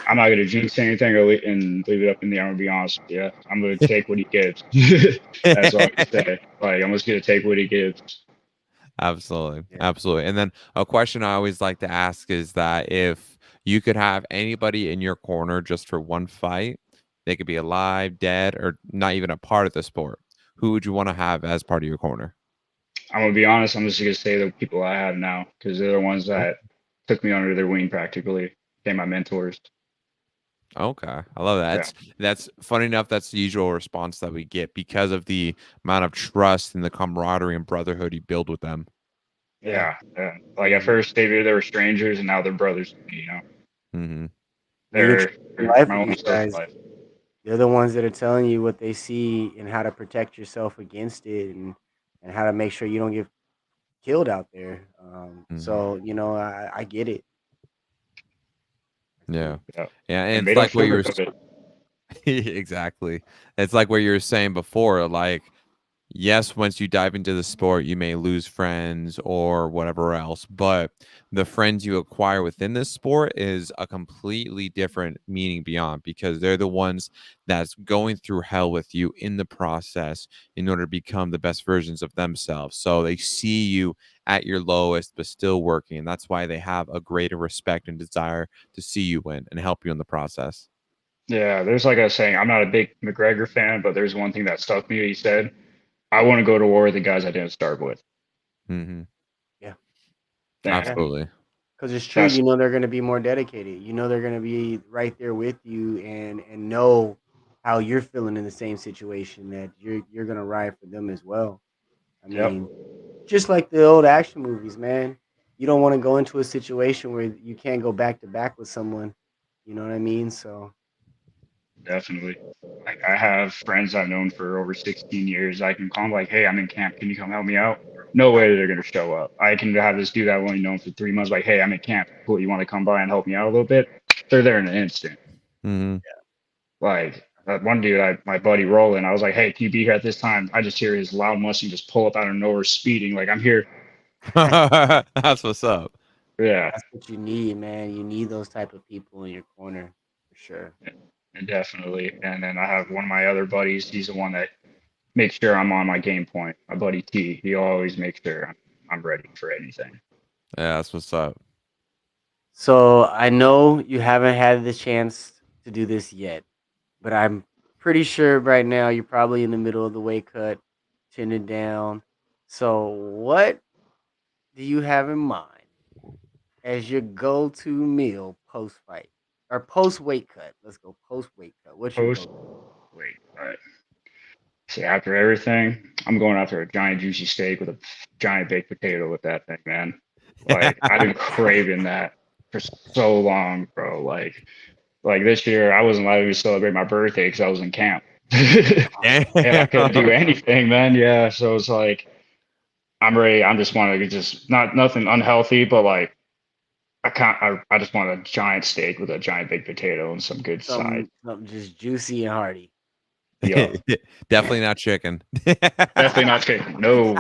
I'm not gonna jinx anything and leave it up in the air. I'm gonna be honest with you. I'm gonna take what he gives. That's all I can say. Like I'm just gonna take what he gives. Absolutely. yeah. Absolutely. And then a question I always like to ask is that if you could have anybody in your corner just for one fight, they could be alive, dead, or not even a part of the sport. Who would you want to have as part of your corner? I'm gonna be honest. I'm just gonna say the people I have now because they're the ones that took me under their wing practically. Became my mentors. Okay, I love that. Yeah, That's funny enough. That's the usual response that we get because of the amount of trust and the camaraderie and brotherhood you build with them. Yeah. yeah, yeah. I Like at mean, first they were strangers and now they're brothers to me. You know, Hmm. you're they're, in they're life my with only these social guys. life. They're the ones that are telling you what they see and how to protect yourself against it, and how to make sure you don't get killed out there. Hmm. So I get it. I get Yeah, it. Yeah, yeah, and and they it's don't like what you were sugarcoat it. exactly. It's like what you were saying before. Like yes, once you dive into the sport, you may lose friends or whatever else, but the friends you acquire within this sport is a completely different meaning beyond because they're the ones that's going through hell with you in the process in order to become the best versions of themselves. So they see you at your lowest, but still working. And that's why they have a greater respect and desire to see you win and help you in the process. Yeah, there's like I was saying, I'm not a big McGregor fan, but there's one thing that stuck me. He said, "I want to go to war with the guys I didn't start with." Hmm. Yeah, yeah. And Absolutely. Because it's true. that's They're going to be more dedicated. They're going to be right there with you and know how you're feeling in the same situation that you're going to ride for them as well. I yep, mean, just like the old action movies, man. You don't want to go into a situation where you can't go back to back with someone. You know what I mean? So definitely. Like I have friends I've known for over 16 years. I can call them like, "Hey, I'm in camp. Can you come help me out?" No way they're gonna show up. I can have this dude I've only known for 3 months. Like, "Hey, I'm in camp. Cool. You want to come by and help me out a little bit?" They're there in an instant. Hmm. Like that one dude, my buddy Roland. I was like, "Hey, can you be here at this time?" I just hear his loud Mustang just pull up out of nowhere, speeding. Like I'm here. That's what's up. Yeah, that's what you need, man. You need those type of people in your corner for sure. and definitely. And then I have one of my other buddies. He's the one that makes sure I'm on my game point. My buddy T. He always makes sure I'm ready for anything. Yeah, that's what's up. So I know you haven't had the chance to do this yet, but I'm pretty sure right now you're probably in the middle of the weight cut, chinning down. So what do you have in mind as your go-to meal post fight or post weight cut? Let's go post weight cut. What's your Post, go? wait, all right. So after everything, I'm going after a giant juicy steak with a giant baked potato with that thing, man. Like I've been craving that for so long, bro. Like this year, I wasn't allowed to celebrate my birthday because I was in camp. And I couldn't do Damn. anything, man. Yeah, so it's like I'm ready. I'm just wanting to just not nothing unhealthy, but like I can't. I just want a giant steak with a giant baked potato and some good side. Something just juicy and hearty. Yup. Definitely not chicken. Definitely not chicken. No.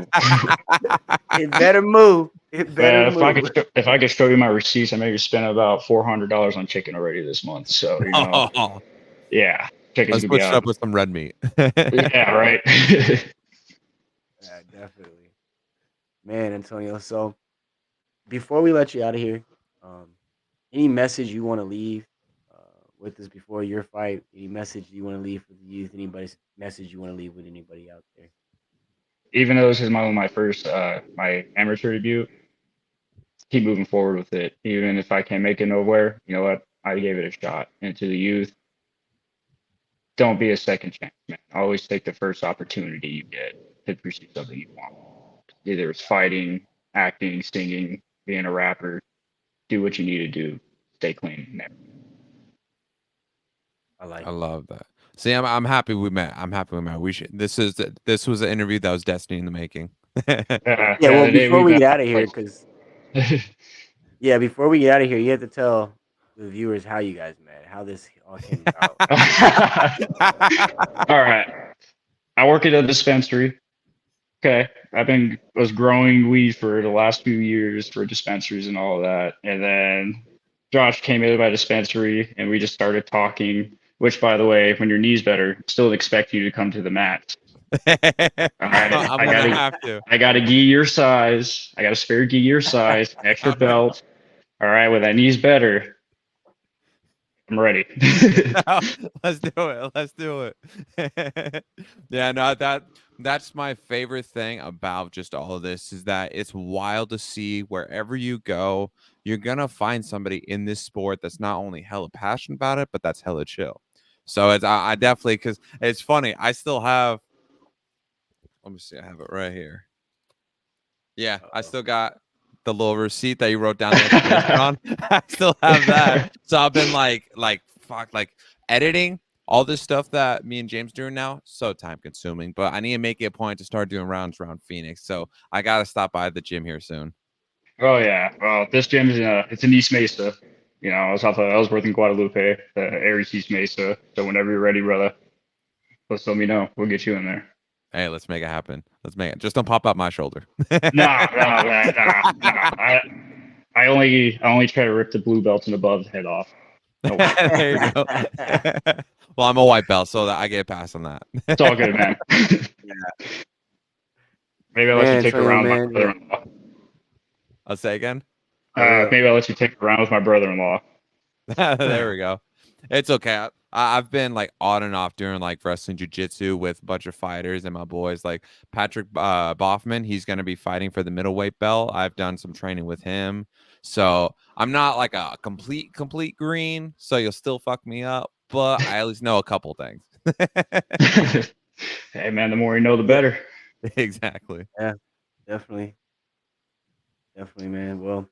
It better move. It better Man, move. if I could show you my receipts, I maybe spent about $400 on chicken already this month. So Oh, yeah, chicken's let's gonna be switch it up out. with some red meat. Yeah, right. Yeah, definitely. Man, Antonio. So before we let you out of here, um, any message you want to leave with us before your fight? Any message you want to leave for the youth? Anybody's message you want to leave with anybody out there? Even though this is my first my amateur debut, keep moving forward with it. Even if I can't make it nowhere, you know what? I gave it a shot. And to the youth, don't be a second chance, man. Always take the first opportunity you get to pursue something you want. Either it's fighting, acting, singing, being a rapper. Do what you need to do. Stay clean. Never. I like I it. love that. See, I'm happy we met. I'm happy we met. We should. This was an interview that was destiny in the making. Yeah. Yeah, Well, the day before we we met, get out of here, like, because yeah, before we get out of here, you have to tell the viewers how you guys met, how this all came about. all right. I work at a dispensary. Okay. Was growing weed for the last few years for dispensaries and all of that. And then Josh came into my dispensary and we just started talking, which by the way, when your knee's better, still expect you to come to the mat. All right. I'm gonna have to. I got a gi your size. I got a spare gi your size, extra belt. All right, when that knee's better, I'm ready. Let's do it. Let's do it. Yeah, no, that's my favorite thing about just all of this is that it's wild to see wherever you go, you're gonna find somebody in this sport that's not only hella passionate about it, but that's hella chill. So I definitely because it's funny. I still have. Let me see. I have it right here. Yeah, I Uh-oh. still got the little receipt that you wrote down the information on. I still have that. So I've been fuck, like editing all this stuff that me and James doing now. So time consuming, but I need to make it a point to start doing rounds around Phoenix. So I gotta stop by the gym here soon. Oh yeah. Well, this gym is it's in East Mesa. I was working Guadalupe, the Aries East Mesa. So whenever you're ready, brother, just let me know. We'll get you in there. Hey, let's make it happen. Let's make it. Just don't pop out my shoulder. Nah, nah, nah, nah, nah. I only try to rip the blue belts and above head off. No way. There you go. Well, I'm a white belt, so that I get a pass on that. It's all good, man. Yeah. Maybe I'll let you Man, take a Antonio, round with my man. Yeah. brother-in-law. I'll say again. Maybe I'll let you take a round with my brother-in-law. There we go. It's okay. I've been like on and off doing like wrestling jiu-jitsu with a bunch of fighters and my boys like Patrick Boffman. He's going to be fighting for the middleweight belt. I've done some training with him. So I'm not like a complete green. So you'll still fuck me up, but I at least know a couple things. Hey, man, the more you know, the Yeah. better. Exactly. Yeah. Definitely. Definitely, man. Well,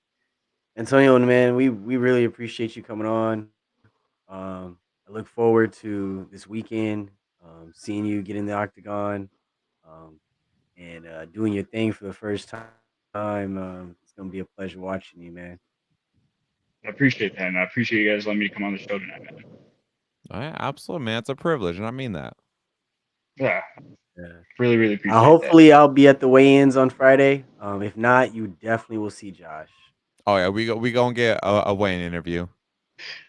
Antonio, man, we really appreciate you coming on. I look forward to this weekend, seeing you get in the octagon, um, and doing your thing for the first time. It's gonna be a pleasure watching you, man. I appreciate that, and I appreciate you guys letting me come on the show tonight, man. Absolutely, man. It's a privilege, and I mean that. Yeah, Yeah. really, really appreciate that. Hopefully, I'll be at the weigh-ins on Friday. If not, you definitely will see Josh. Oh yeah, we gonna get a weigh-in interview.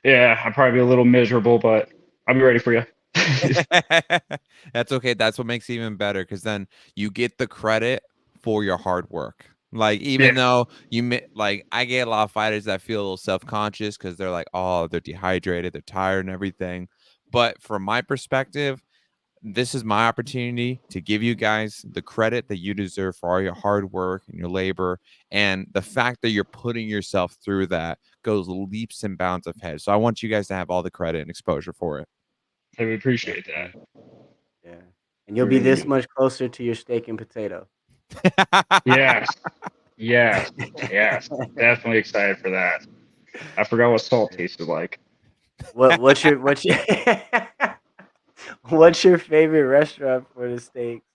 Yeah, I'll probably be a little miserable, but I'll be ready for you. That's okay. That's what makes it even better because then you get the credit for your hard work. Like even Yeah, though like I get a lot of fighters that feel a little self-conscious because they're like, oh, they're dehydrated, they're tired and everything. But from my perspective, this is my opportunity to give you guys the credit that you deserve for all your hard work and your labor. And the fact that you're putting yourself through that goes leaps and bounds ahead. So I want you guys to have all the credit and exposure for it. I appreciate that. Definitely. Yeah. And you'll be this much closer to your steak and potato. Yes, yes, yes. Definitely excited for that. I forgot what salt tasted like. What's your what's your favorite restaurant for the steaks?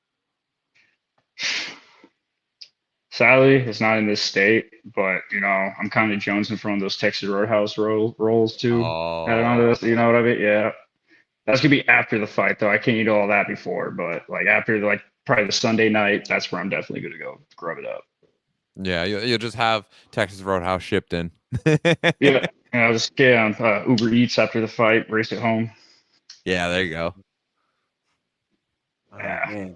Sadly, it's not in this state, but I'm kind of jonesing for one of those Texas Roadhouse rolls too. Added on to Oh, this, you know what I mean? Yeah, that's gonna be after the fight though. I can't eat all that before, but like after like probably the Sunday night, that's where I'm definitely gonna go grub it up. yeah. You'll just have Texas Roadhouse shipped in. Yeah, and I'll just get on Uber Eats after the fight, race it home. Yeah, there you go. Oh Yeah. man.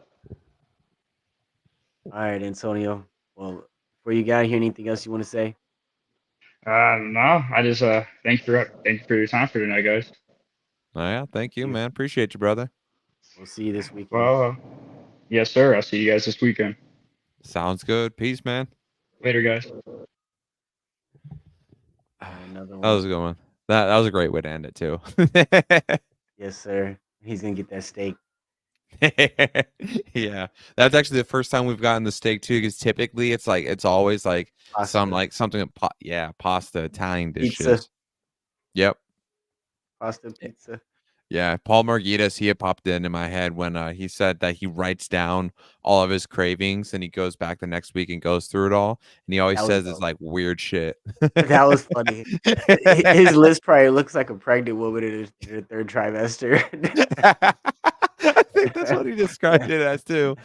All right, Antonio. Well, before you got here, anything else you want to say? No, I just thank you for your time for tonight, guys. Oh, yeah, thank you, You. man. Appreciate you, brother. We'll see you this weekend. Well, yes, sir. I'll see you guys this weekend. Sounds good. Peace, man. Later, guys. All right, another That was one. a good one. That was a great way to end it too. Yes, sir. He's gonna get that steak. Yeah, that's actually the first time we've gotten the steak too. Because typically it's always like Pasta, something. Yeah, pasta, Italian pizza, dishes. Yep. pasta, pizza. Yeah, Paul Margitas, he had popped into my head when he said that he writes down all of his cravings and he goes back the next week and goes through it all. And he always That was says it's dope. like weird shit. That was funny. His list probably looks like a pregnant woman in her third trimester. I think that's what he described it as too.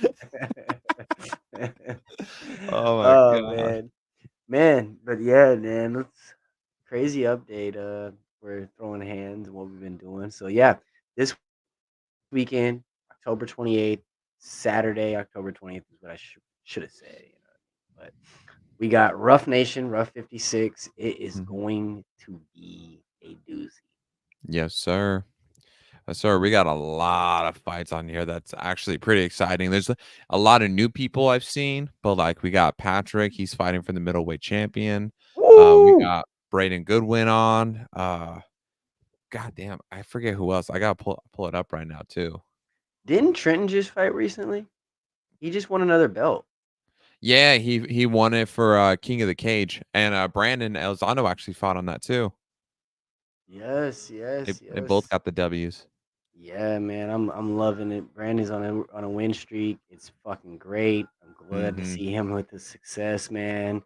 Oh my Oh god. man, but yeah, man, that's crazy update. We're throwing hands and what we've been doing. So yeah, this weekend, October 28th, Saturday, October 20th is what I should have said. But we got Rough Nation, Rough 56. It is Mhm. going to be a doozy. Yes, sir. Sir, we got a lot of fights on here. That's actually pretty exciting. There's a lot of new people I've seen, but like we got Patrick, he's fighting for the middleweight champion. We Woo! got Braden Goodwin on. God damn, I forget who else. I gotta pull it up right now too. Didn't Trenton just fight recently? He just won another belt. Yeah, he won it for King of the Cage, and Brandon Elzano actually fought on that too. Yes, They yes, they both yes. got the W's. Yeah, man, I'm loving it. Brandon's on a win streak. It's fucking great. I'm glad to Mm-hmm. see him with the success, man.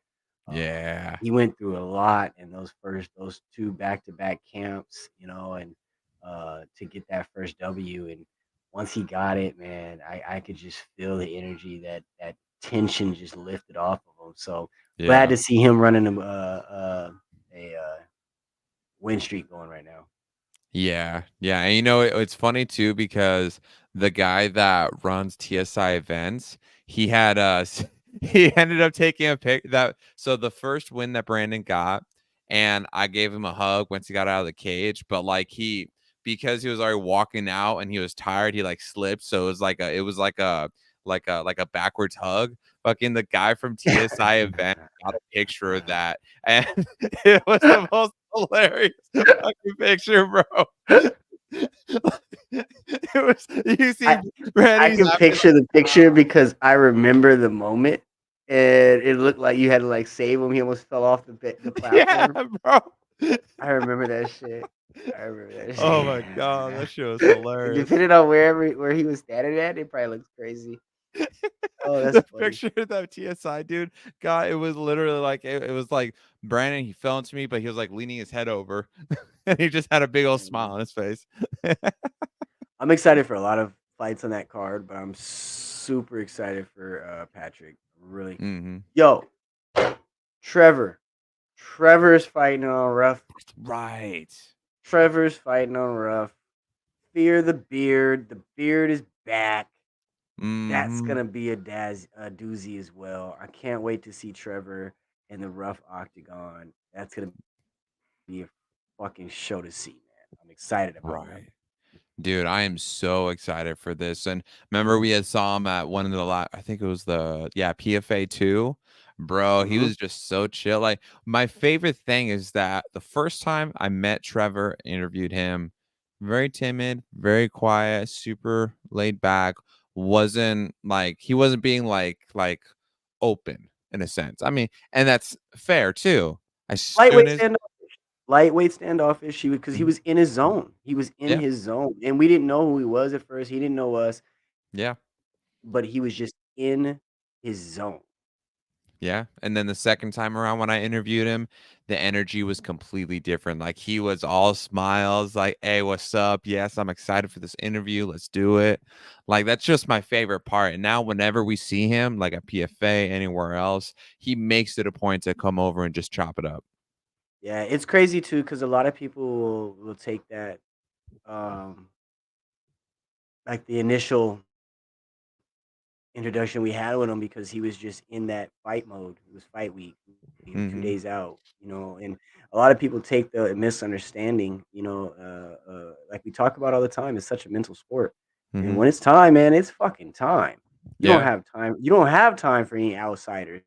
Yeah, He went through a lot in those two back to back camps, and to get that first W. And once he got it, man, I could just feel the energy that tension just lifted off of him. So glad yeah. to see him running a win streak going right now. Yeah, yeah, and it's funny too because the guy that runs TSI events, he had he ended up taking a pic that so the first win that Brandon got, and I gave him a hug once he got out of the cage, but like because he was already walking out and he was tired, he like slipped, so it was like a backwards hug. Fucking the guy from TSI event got a picture of that, and it was the most hilarious fucking picture, bro. It was you see I I Randy's can after picture the picture because I remember the moment, and it looked like you had to like save him. He almost fell off the yeah, platform. bro. I remember that shit. I remember that Oh my god, that shit was shit. And hilarious. depending on where he was standing at, it probably looks crazy. Oh, that's The funny. picture of that TSI dude got it was literally like it was like Brandon, he fell into me, but he was like leaning his head over and he just had a big old smile Mhm. on his face. I'm excited for a lot of fights on that card, but I'm super excited for Patrick. Really, Hmm. yo, Trevor. Trevor's fighting on rough. Right. Trevor's fighting on rough. Fear the beard. The beard is back. That's Hmm. gonna be a doozy as well. I can't wait to see Trevor in the rough octagon. That's gonna be a fucking show to see, man. I'm excited about that. Right. Dude, I am so excited for this. And remember, we had saw him at one of the I think it was PFA 2. Bro, he Hmm. was just so chill. Like, my favorite thing is that the first time I met Trevor, interviewed him, very timid, very quiet, super laid back. wasn't like he wasn't being like open in a sense. I mean, and that's fair too. As soon Lightweight as standoffish. Lightweight standoffish. Because he Mhm. was in his zone. He was in Yeah, his zone, and we didn't know who he was at first. He didn't know us, yeah. but he was just in his zone. Yeah, and then the second time around when I interviewed him, the energy was completely different. Like he was all smiles, like, "Hey, what's up? Yes, I'm excited for this interview. Let's do it." Like that's just my favorite part. And now whenever we see him, like at PFA, anywhere else, he makes it a point to come over and just chop it up. Yeah, it's crazy too because a lot of people will take that, um, like the initial introduction we had with him because he was just in that fight mode. It was fight week. He was 2 Mhm. days out, and a lot of people take the misunderstanding, like we talk about all the time, it's such a mental sport. And Mhm. when it's time, man, it's fucking time. Yeah. You don't have time for any outsiders.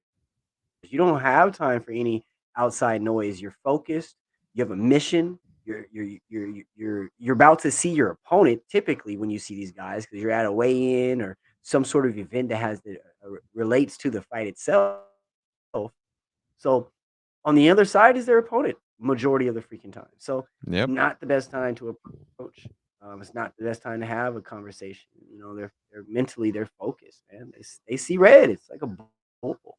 You don't have time for any outside noise. You're focused. You have a mission. You're about to see your opponent. Typically, when you see these guys, because you're at a weigh-in or some sort of event that relates to the fight itself. So on the other side is their opponent majority of the freaking time. So Yep. not the best time to approach. It's not the best time to have a conversation. They're mentally they're focused, man. They see red. It's like a bull.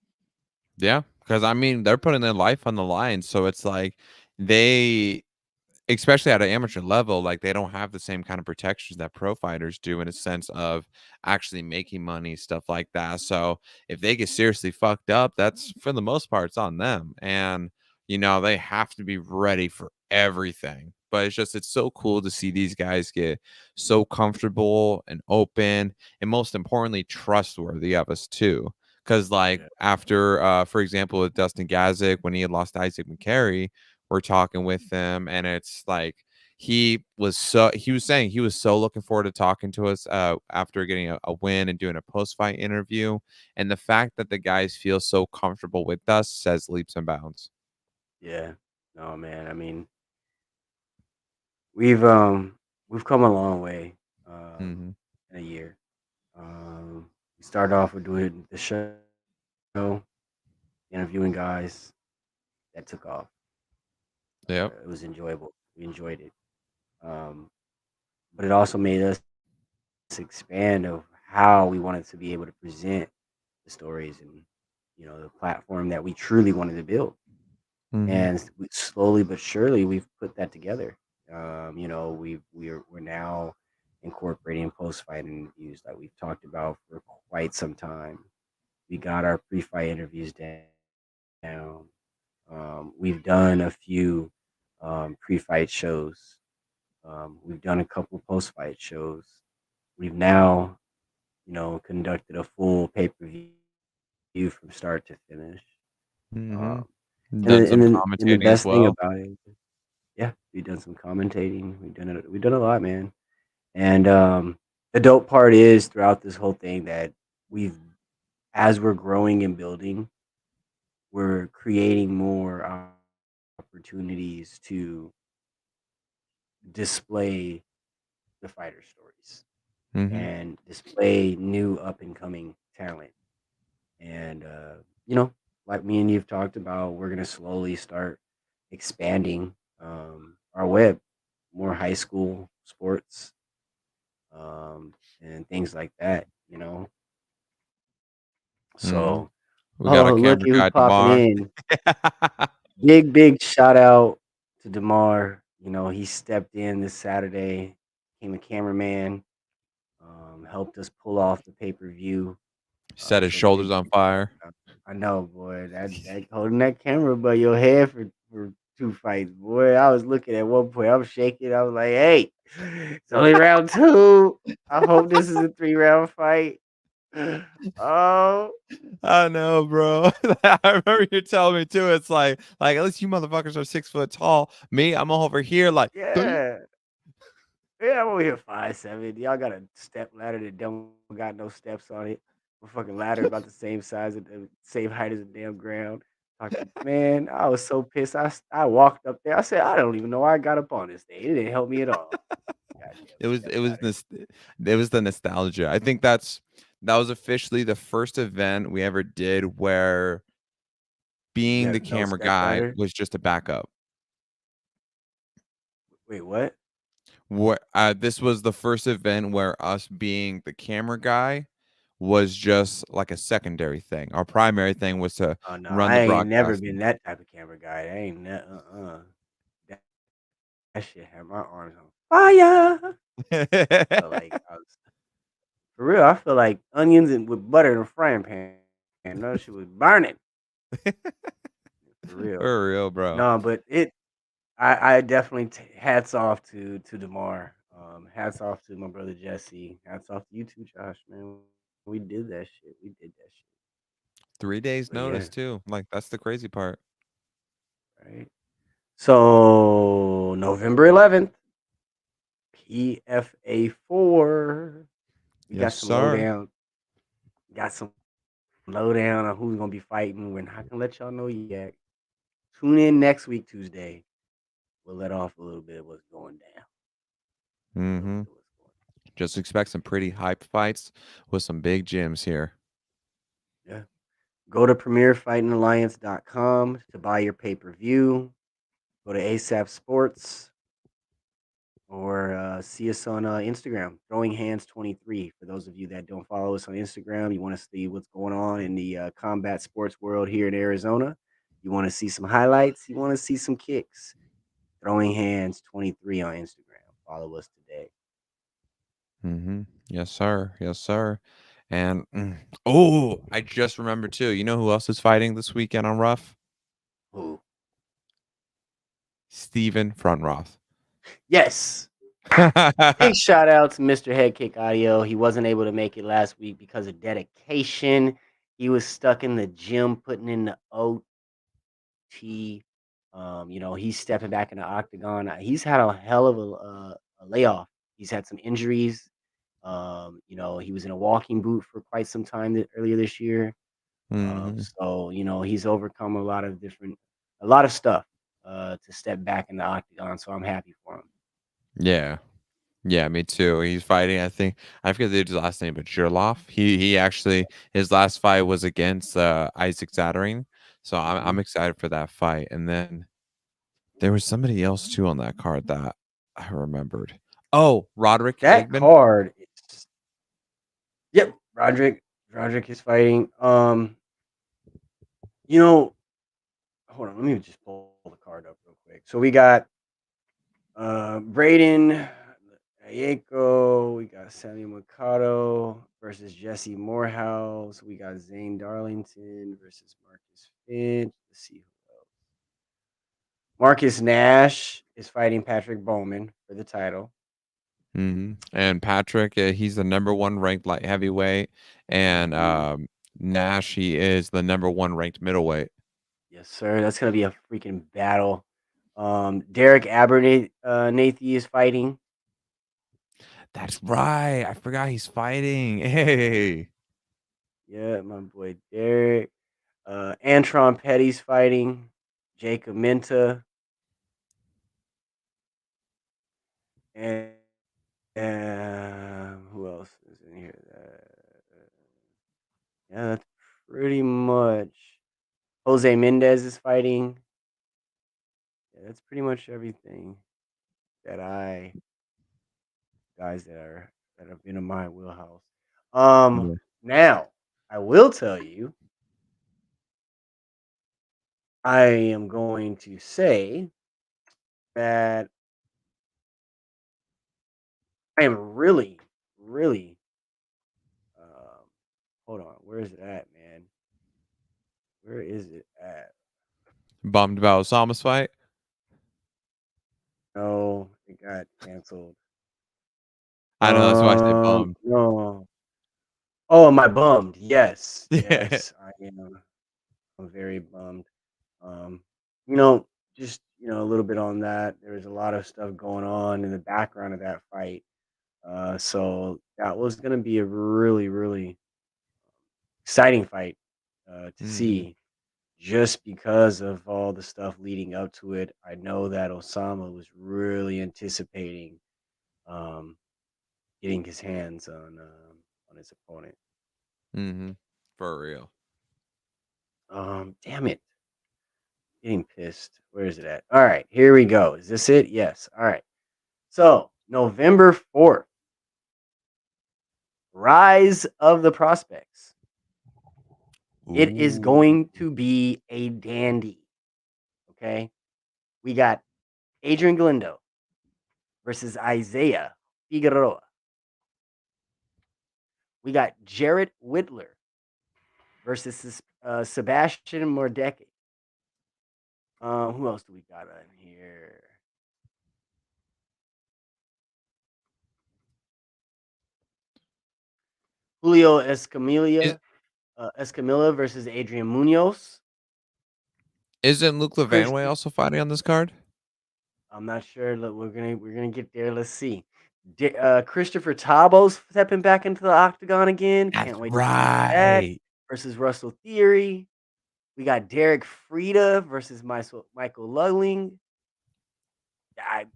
Yeah, because I mean, they're putting their life on the line, so it's like they especially at an amateur level, like, they don't have the same kind of protections that pro fighters do in a sense of actually making money, stuff like that, so if they get seriously fucked up, that's for the most part, it's on them, and, they have to be ready for everything, but it's so cool to see these guys get so comfortable and open, and most importantly, trustworthy of us too. Because, like, Yeah. after, for example, with Dustin Gazik, when he had lost to Isaac McCarry, we're talking with them, and it's like he was saying he was so looking forward to talking to us after getting a win and doing a post-fight interview. And the fact that the guys feel so comfortable with us says leaps and bounds. Yeah. No, man. I mean, we've come a long way Hmm. in a year. We started off with doing the show, interviewing guys. That took off. Yep. It was enjoyable. We enjoyed it. Um, but it also made us expand of how we wanted to be able to present the stories and the platform that we truly wanted to build. Hmm. And slowly but surely we've put that together. We're now incorporating post-fight interviews like we've talked about for quite some time. We got our pre-fight interviews down. We've done a few pre-fight shows. We've done a couple post-fight shows. We've now, conducted a full pay-per-view from start to finish. Hmm. Um, and Done then, and some then and the commentating as best thing well. about it, yeah, we've done some commentating. We've done a lot, man. And the dope part is throughout this whole thing that we've, as we're growing and building, we're creating more opportunities to display the fighter stories Hmm. and display new up and coming talent. And you know, like me and you've talked about, we're gonna slowly start expanding our web, more high school sports, and things like that. Hmm. So, We got a oh, look camera who's guy popping tomorrow. in! Big shout out to Demar. He stepped in this Saturday, became a cameraman, helped us pull off the pay-per-view. Set his So shoulders big on shout fire. out. I know, boy. That holding that camera above your head for two fights, boy. I was looking at one point. I was shaking. I was like, "Hey, it's only round two. I hope this is a 3-round fight." Oh I know, bro. I remember you telling me too. It's like at least you motherfuckers are 6 foot tall. Me, I'm over here like "Ding." yeah, yeah. I'm over here 5'7". Y'all got a step ladder that don't got no steps on it. My fucking ladder about the same size, the same height as the damn ground. Man, I was so pissed. I walked up there. I said, I don't even know why I got up on this thing. It didn't help me at all. It Let's was chat it was about it. this it was the nostalgia. I think that was officially the first event we ever did where You being had the a no camera guy stepbrother. was just a backup. Wait, what? What this was the first event where us being the camera guy was just like a secondary thing. Our primary thing was to Oh no, run I the ain't never been broadcasting. that type of camera guy. I ain't that, that shit had my arms on fire. I felt like I was for real. I feel like onions and with butter in a frying pan. No, shit was burning for real. For real, bro. No, but it. I definitely hats off to Demar. Hats off to my brother Jesse. Hats off to you too, Josh. Man, we did that shit. We did that shit. 3 days But yeah, notice too. Like that's the crazy part. right. So November 11th, PFA 4. We Yes, got some sir. lowdown. Got some lowdown on who's gonna be fighting. We're not gonna let y'all know yet. Tune in next week, Tuesday. We'll let off a little bit of what's going down. A little Mm-hmm. bit of what's going Just expect some pretty hype fights with some big gyms here. on. Yeah. Go to premierfightingalliance.com to buy your pay-per-view. Go to ASAP Sports or see us on Instagram, Throwing Hands 23. For those of you that don't follow us on Instagram, you want to see what's going on in the combat sports world here in Arizona. You want to see some highlights. You want to see some kicks. Throwing Hands 23 on Instagram. Follow us today. Mm-hmm. Yes, sir. Yes, sir. And oh, I just remembered too. You know who else is fighting this weekend on Rough? Ooh. Steven Frontroth. Yes. Big shout out to Mr. Head Kick Audio. He wasn't able to make it last week because of dedication. He was stuck in the gym putting in the OT. He's stepping back in the octagon. He's had a hell of a layoff. He's had some injuries. He was in a walking boot for quite some time earlier this year. Hmm. He's overcome a lot of stuff to step back in the octagon. So I'm happy for him. Yeah. Yeah, me too. He's fighting, I think I forget the dude's last name, but Jurloff. He actually his last fight was against Isaac Zattering. So I'm Mhm. excited for that fight. And then there was somebody else too on that card that I remembered. Oh, Roderick That Eggman. card is yep, Roderick is fighting. You know, hold on, let me just pull the card up real quick. So we got Braden Ayeko, we got Sammy Mercado versus Jesse Morehouse, we got Zane Darlington versus Marcus Finch. Let's see who else. Marcus Nash is fighting Patrick Bowman for the title. And Patrick, he's the number one ranked light heavyweight, and Mhm. Nash, he is the number one ranked middleweight. Yes, sir. That's gonna be a freaking battle. Derek Abernathy is fighting. That's right. I forgot he's fighting. Hey. Yeah, my boy Derek. Antron Petty's fighting. Jacob Minta. And who else is in here? Yeah, that's pretty much. Jose Mendez is fighting. Yeah, that's pretty much everything that I guys that have been in my wheelhouse. Yeah. Now I will tell you, I am going to say that I am really, really. Um, hold on, where is it at, man? Where is it at? Bummed about Osama's fight. No, it got canceled. I know that's why I say bummed. No. Oh, am I bummed? Yes, Yeah. yes, I am. I'm very bummed. Um, you know, just a little bit on that. There was a lot of stuff going on in the background of that fight. So that was going to be a really, really exciting fight to Hmm. see, just because of all the stuff leading up to it. I know that Osama was really anticipating um, getting his hands on his opponent. Mm-hmm. For real. Damn it, getting pissed. Where is it at? All right, here we go. Is this it? Yes. All right. So November 4th, Rise of the Prospects. It is Ooh. going to be a dandy. Okay, we got Adrian Galindo versus Isaiah Figueroa. We got Jarrett Whitler versus Sebastian Mordecki. Who else do we got on here? Julio Is Escamilla versus Adrian Munoz. isn't Luke Levanway Christian, also fighting on this card? I'm not sure. Look, we're gonna get there. Let's see. Christopher Tabos stepping back into the octagon again. That's Can't wait to see that right. versus Russell Theory. We got Derek Frieda versus Michael Lugling.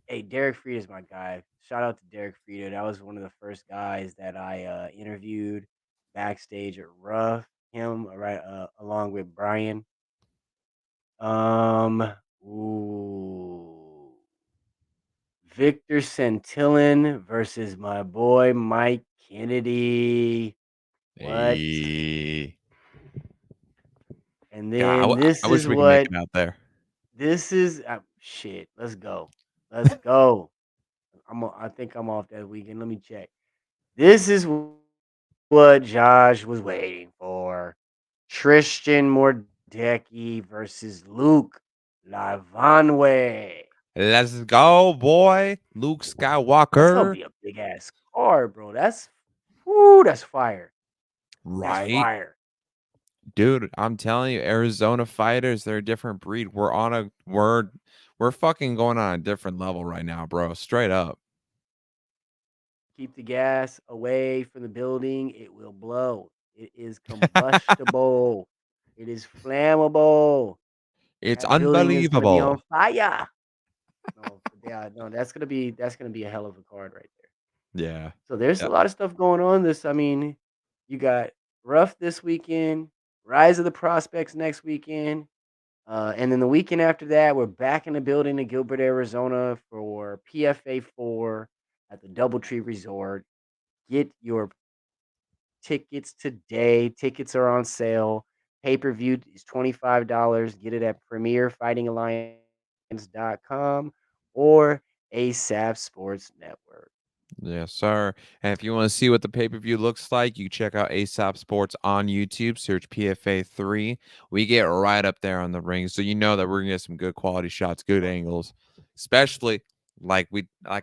Hey, Derek Frieda is my guy. Shout out to Derek Frieda. That was one of the first guys that I interviewed backstage at Rough. Him right along with Brian. Um, ooh, Victor Santillan versus my boy Mike Kennedy. What? Hey. And God, then I this wish is we could make what it out there. this is. Shit, let's go. Let's go. I think I'm off that weekend. Let me check. This is what Josh was waiting for. Tristan Mordecki versus Luke Lavanway. Let's go, boy. Luke That's gonna Skywalker. be a big ass card, bro. That's fire. That's Right. fire. Dude, I'm telling you, Arizona fighters, they're a different breed. We're fucking going on a different level right now, bro. Straight up. Keep the gas away from the building. It will blow. It is combustible. It is flammable. It's That building is gonna be on unbelievable. fire. No, yeah, no, that's gonna be a hell of a card right there. Yeah. So there's Yeah. a lot of stuff going on. I mean, you got Rough this weekend, Rise of the Prospects next weekend, and then the weekend after that, we're back in the building in Gilbert, Arizona for PFA 4 at the DoubleTree Resort. Get your tickets today. Tickets are on sale. Pay per view is $25. Get it at PremierFightingAlliance.com or ASAP Sports Network. Yes, sir. And if you want to see what the pay-per-view looks like, you check out ASAP Sports on YouTube, search PFA 3. We get right up there on the ring. So you know that we're gonna get some good quality shots, good angles. Especially like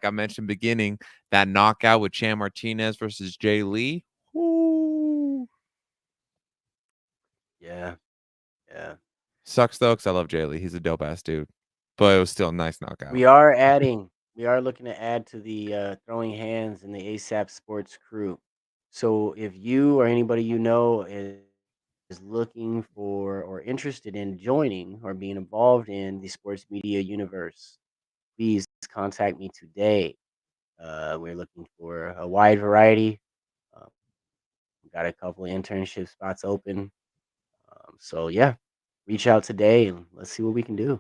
I mentioned beginning, that knockout with Chan Martinez versus Jay Lee. Woo. Yeah, yeah. Sucks though, because I love Jay Lee. He's a dope ass dude. But it was still a nice knockout. We are looking to add to the throwing hands in the ASAP Sports crew. So if you or anybody you know is looking for or interested in joining or being involved in the sports media universe, please contact me today. We're looking for a wide variety. Uh, we got a couple of internship spots open. So yeah, reach out today and let's see what we can do.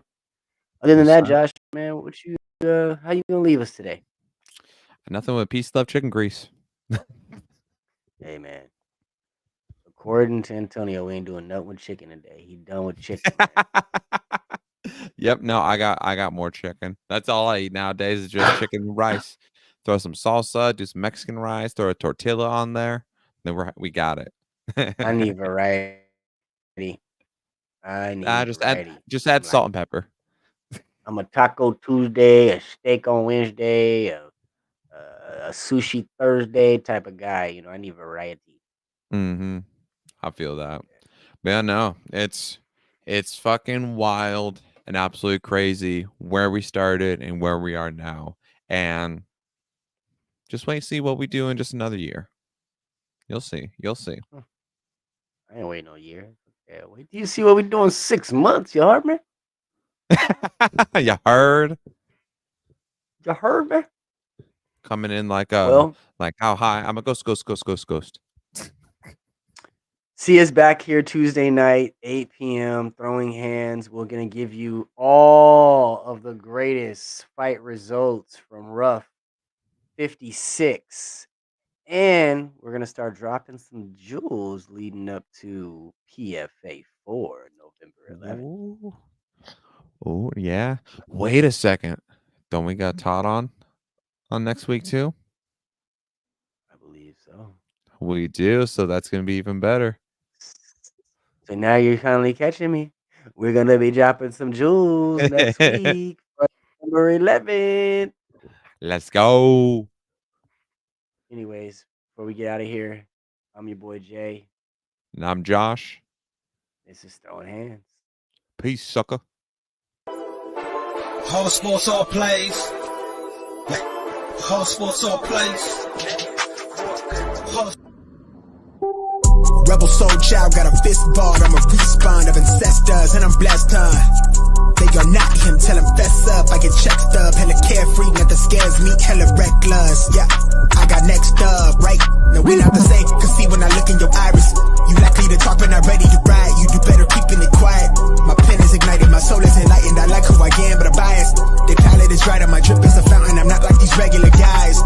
Other than Yes, that, sir. Josh, man, how you gonna leave us today? Nothing with peace, love, chicken grease. Hey man, according to Antonio, we ain't doing nothing with chicken today. He done with chicken, man. Yep, no, I got more chicken. That's all I eat nowadays is just chicken and rice. Throw some salsa, do some Mexican rice, throw a tortilla on there. Then we got it. I need variety. I Nah, need just add variety. just add I'm like, salt and pepper. I'm a Taco Tuesday, a steak on Wednesday, a sushi Thursday type of guy. I need variety. Mm-hmm. I feel that. But yeah, no, it's fucking wild and absolutely crazy where we started and where we are now. And just wait and see what we do in just another year. You'll see. You'll see. Huh, I ain't waiting no year. Yeah, wait till you see what we doing 6 months. You heard me? You heard? You heard me? Coming in like Well, how high? I'm a ghost. see us back here Tuesday night, 8 p.m., Throwing Hands. We're going to give you all of the greatest fight results from Rough 56. And we're going to start dropping some jewels leading up to PFA 4, November 11th. Ooh. Oh, yeah. Wait a second. Don't we got Todd on next week too? I believe so. We do, so that's gonna be even better. So now you're finally catching me. We're going to be dropping some jewels next week for November 11th. Let's go. Anyways, before we get out of here, I'm your boy Jay. And I'm Josh. This is Throwing Hands. Peace, sucker. Whole sports all plays. Whole sports all plays. Rebel soul child got a fist ball. I'm a respawn of ancestors, and I'm blessed, They gon' knock him, tell him fess up. I get checked up, hella carefree, nothing scares me, hella reckless. Yeah, I got next up, right? No, we not the same, cause see when I look in your iris, you likely to talk but not ready to ride. You do better keeping it quiet. My pen is ignited, my soul is enlightened. I like who I am, but I'm biased. The palette is right, and my drip is a fountain. I'm not like these regular guys.